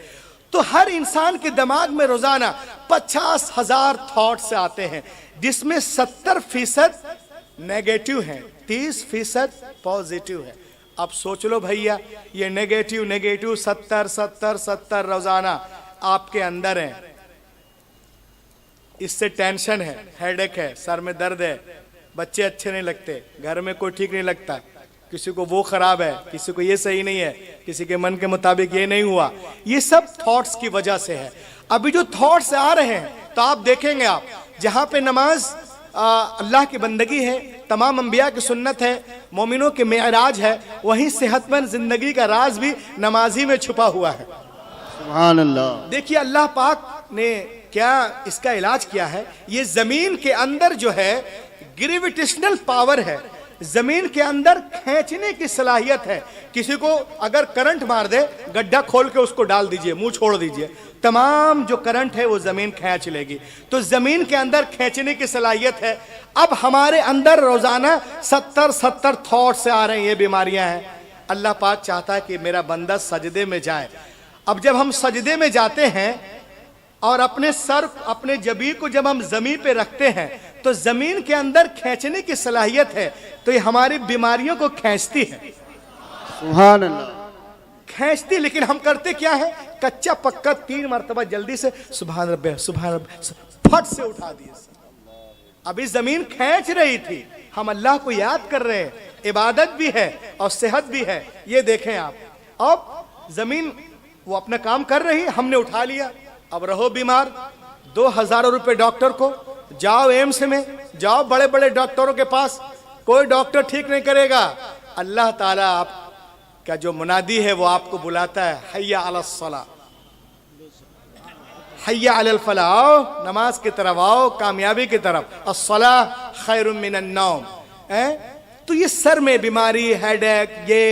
तो हर इंसान के दिमाग में रोजाना 50,000 थॉट्स आते हैं, जिसमें 70% नेगेटिव हैं, 30% पॉजिटिव है। अब सोच लो भैया, ये नेगेटिव 70 रोजाना आपके अंदर है। इससे टेंशन है, हेडेक है, सर में दर्द है, बच्चे अच्छे नहीं लगते, घर में कोई ठीक नहीं लगता, किसी को वो खराब है, किसी को ये सही नहीं है, किसी के मन के मुताबिक ये नहीं हुआ। ये सब थॉट्स की वजह से है। अभी जो थॉट्स आ रहे हैं तो आप देखेंगे, आप जहां पे नमाज अल्लाह की बंदगी है, तमाम अंबिया की सुन्नत है, मोमिनों के मेराज है, वहीं सेहतमंद जिंदगी का राज भी नमाजी में छुपा हुआ है। सुभान अल्लाह। देखिए अल्लाह पाक ने क्या इसका इलाज किया है। ये जमीन के अंदर जो है ग्रेविटेशनल पावर है, जमीन के अंदर खींचने की सलाहियत है। किसी को अगर करंट मार दे, गड्ढा खोल के उसको डाल दीजिए, मुंह छोड़ दीजिए, तमाम जो करंट है वो जमीन खींच लेगी। तो जमीन के अंदर खींचने की सलाहियत है। अब हमारे अंदर रोजाना 70 थॉट्स आ रहे हैं, ये बीमारियां हैं। अल्लाह पाक चाहता है कि मेरा बंदा सजदे में जाए। अब जब हम सजदे में जाते हैं और अपने सर, अपने जबी को जब हम जमीन पे रखते हैं तो जमीन के अंदर खींचने की सलाहियत है, तो ये हमारी बीमारियों को खींचती है। सुभान अल्लाह। खींचती, लेकिन हम करते क्या है, कच्चा पक्का 3 मरतबा जल्दी से सुभान रब्बे फट से उठा दिए। अभी जमीन खींच रही थी, हम अल्लाह को याद कर रहे हैं, इबादत भी है और सेहत भी है। ये देखें आप, अब जमीन वो अपना काम कर रही है, हमने उठा लिया। अब रहो बीमार, 2000 रुपए डॉक्टर को, जाओ एम्स में, जाओ बड़े बड़े डॉक्टरों के पास, कोई डॉक्टर ठीक नहीं करेगा। अल्लाह ताला आप का जो मुनादी है वो आपको बुलाता है, हय्या अलस सला, हय्या अलल फलाह, आओ नमाज की तरफ आओ, कामयाबी की तरफ। अस्सला खैरुम मिनन नौम। तो ये सर में बीमारी, हेडेक, ये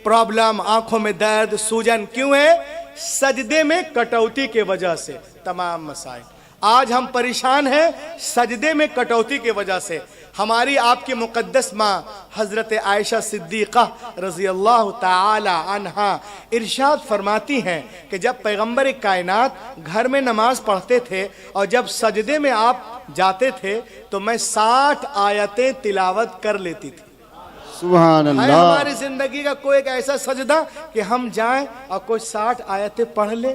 प्रॉब्लम, आंखों में दर्द, सूजन क्यों है? सजदे में कटौती के वजह से तमाम मसाइल। आज हम परेशान हैं सजदे में कटौती के वजह से। हमारी आपकी मुकद्दस माँ हजरत आयशा सिद्दीक़ा रज़ी अल्लाह ताला अन्हा इरशाद फरमाती हैं कि जब पैगंबर कायनात घर में नमाज पढ़ते थे और जब सजदे में आप जाते थे तो मैं 60 आयतें तिलावत कर लेती थी। सुभान अल्लाह। हमारी जिंदगी का कोई एक ऐसा सजदा कि हम जाएं और कोई 60 आयतें पढ़ ले।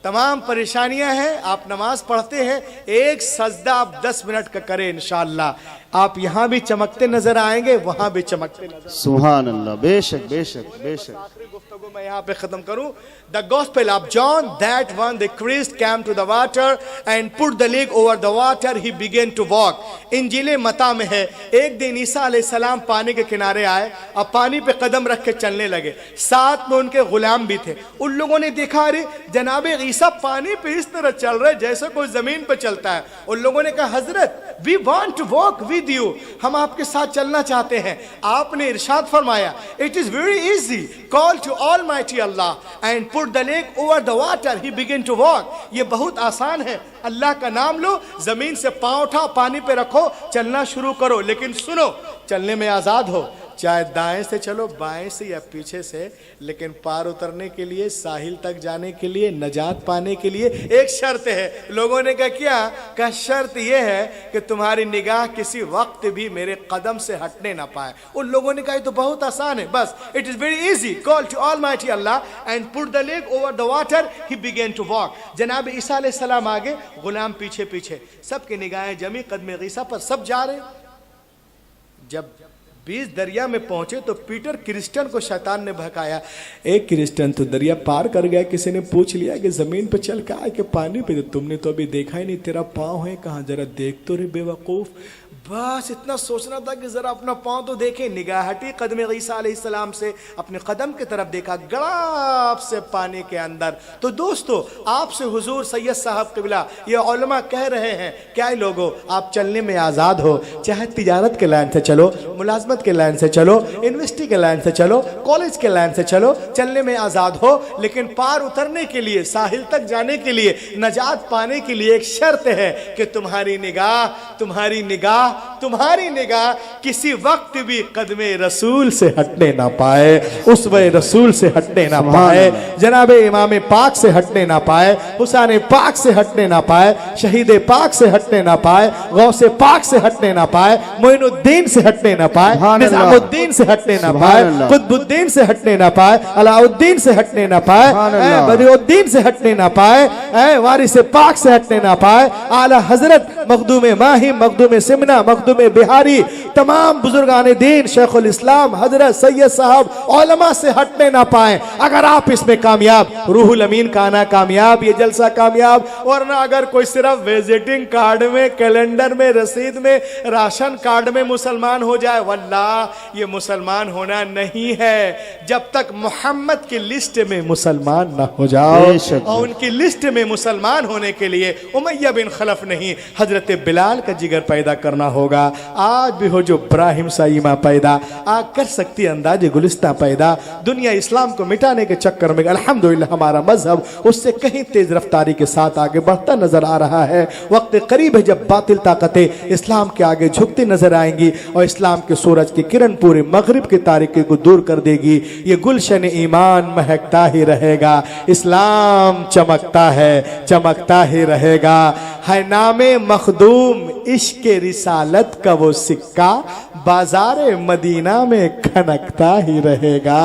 तमाम परेशानियां हैं, आप नमाज पढ़ते हैं, एक सजदा आप 10 मिनट का करें, इंशाअल्लाह आप यहां भी चमकते नजर आएंगे, वहां भी चमकते नजर। सुभान अल्लाह। बेशक बेशक बेशक। आखिरी गुफ्तगू मैं यहाँ पे खत्म करूं। The Gospel of John, that when the Christ came to the water and put the leg over the water, he began to walk. इंजीले मता में है, एक दिन ईसा अलैहिस्सलाम पानी के किनारे आए और पानी पे कदम रख के चलने लगे। साथ में उनके गुलाम भी थे। उन लोगों ने देखा, अरे जनाबे ईसा पानी पे इस तरह चल रहे जैसे कोई जमीन पे चलता है। उन लोगों ने कहा, हजरत we want to walk with you, हम आपके साथ चलना चाहते हैं। आपने इरशाद फरमाया, it is very easy, call to almighty Allah and put the leg over the water, he begin to walk. ये बहुत आसान है, अल्लाह का नाम लो, जमीन से पांव उठाओ, पानी पे रखो, चलना शुरू करो। लेकिन सुनो, चलने में आजाद हो, चाहे दाएं से चलो, बाएं से या पीछे से, लेकिन पार उतरने के लिए, साहिल तक जाने के लिए, नजात पाने के लिए एक शर्त है। लोगों ने कहा क्या? का शर्त यह है कि तुम्हारी निगाह किसी वक्त भी मेरे कदम से हटने ना पाए। उन लोगों ने कहा तो बहुत आसान है, बस it is very easy, call to almighty Allah and put the leg over the water, he began to walk. जनाब ईसा अलैहिस्सलाम आगे, गुलाम पीछे पीछे, सबकी निगाहें जमी कदम ईसा पर, सब जा रहे। जब 20 दरिया में पहुंचे तो पीटर क्रिस्टियन को शैतान ने बहकाया। एक क्रिस्टियन तो दरिया पार कर गया, किसी ने पूछ लिया कि जमीन पे चल का कि पानी पे, तुमने तो अभी देखा ही नहीं, तेरा पाँव है कहाँ, जरा देख तो रे बेवकूफ। बस इतना सोचना था कि जरा अपना पाँव तो देखे। निगाह हटी कदम ईसा अलैहिस्सलाम से, अपने कदम की तरफ देखा, गड़ाप से पानी के अंदर। तो दोस्तों, आपसे हुजूर सैयद साहब क़िबला, ये उलमा कह रहे हैं, क्या लोगों, आप चलने में आज़ाद हो, चाहे तिजारत के लाइन से चलो, मुलाजमत के लाइन से चलो, यूनिवर्सिटी के लाइन से चलो, कॉलेज के लाइन से चलो, चलने में आज़ाद हो। लेकिन पार उतरने के लिए, साहिल तक जाने के लिए, नजात पाने के लिए एक शर्त है कि तुम्हारी निगाह किसी वक्त भी कदमे रसूल से हटने ना पाए, उसवे रसूल से हटने ना पाए, जनाबे इमाम पाक से हटने ना पाए, हुसैन पाक से हटने ना पाए, शहीद पाक से हटने ना पाए, गौसे पाक से हटने ना पाए, मोइनुद्दीन से हटने ना पाए, निजामुद्दीन से हटने ना पाए, कुतुबुद्दीन से हटने ना पाए, अलाउद्दीन से हटने ना पाए, बदरुद्दीन से हटने ना पाए, वारिस पाक से हटने ना पाए, आला हजरत मखदूम माही, मखदूम सिमना, मखदूम बिहारी, तमाम बुजुर्गान दीन, शेखुल इस्लाम, हजरत सैयद साहब उलमा से हटने ना पाए। अगर आप इसमें कामयाब, रूहुल अमीन का आना कामयाब, ये जलसा कामयाब, और ना अगर कोई सिर्फ विजिटिंग कार्ड में, कैलेंडर में, रसीद में, राशन कार्ड में मुसलमान हो जाए, वल्लाह ये मुसलमान होना नहीं है। जब तक मोहम्मद की लिस्ट में मुसलमान ना हो जाओ, और उनकी लिस्ट में मुसलमान होने के लिए उमैया बिन खलफ नहीं, हजरत बिलाल का जिगर पैदा करना होगा। आज भी हो जो इब्राहिम सा ईमा पैदा, आज कर सकती अंदाजे गुलिस्ता पैदा। दुनिया इस्लाम को मिटाने के चक्कर में अल्हम्दुलिल्लाह हमारा मजहब उससे कहीं तेज रफ्तारी के साथ आगे बढ़ता नजर आ रहा है। वक्त करीब है जब बातिल ताकतें इस्लाम के आगे झुकती नजर आएंगी और इस्लाम के सूरज की किरण पूरे मगरिब की तारीकी को दूर कर देगी। ये गुलशन ईमान महकता ही रहेगा, इस्लाम चमकता है, चमकता ही रहेगा। है नामे मखदूम इश्क रिसालत का वो सिक्का, बाजारे मदीना में खनकता ही रहेगा।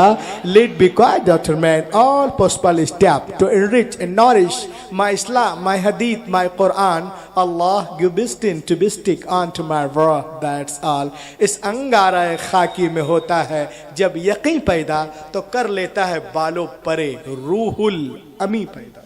Let be quiet, Dr. Man. All possible step to enrich and nourish my Islam, my Hadith, my Quran. Allah give bistin to bistik onto my word. That's all. इस अंगारा खाकी में होता है जब यकीन पैदा, तो कर लेता है बालों परे रूहुल अमी पैदा।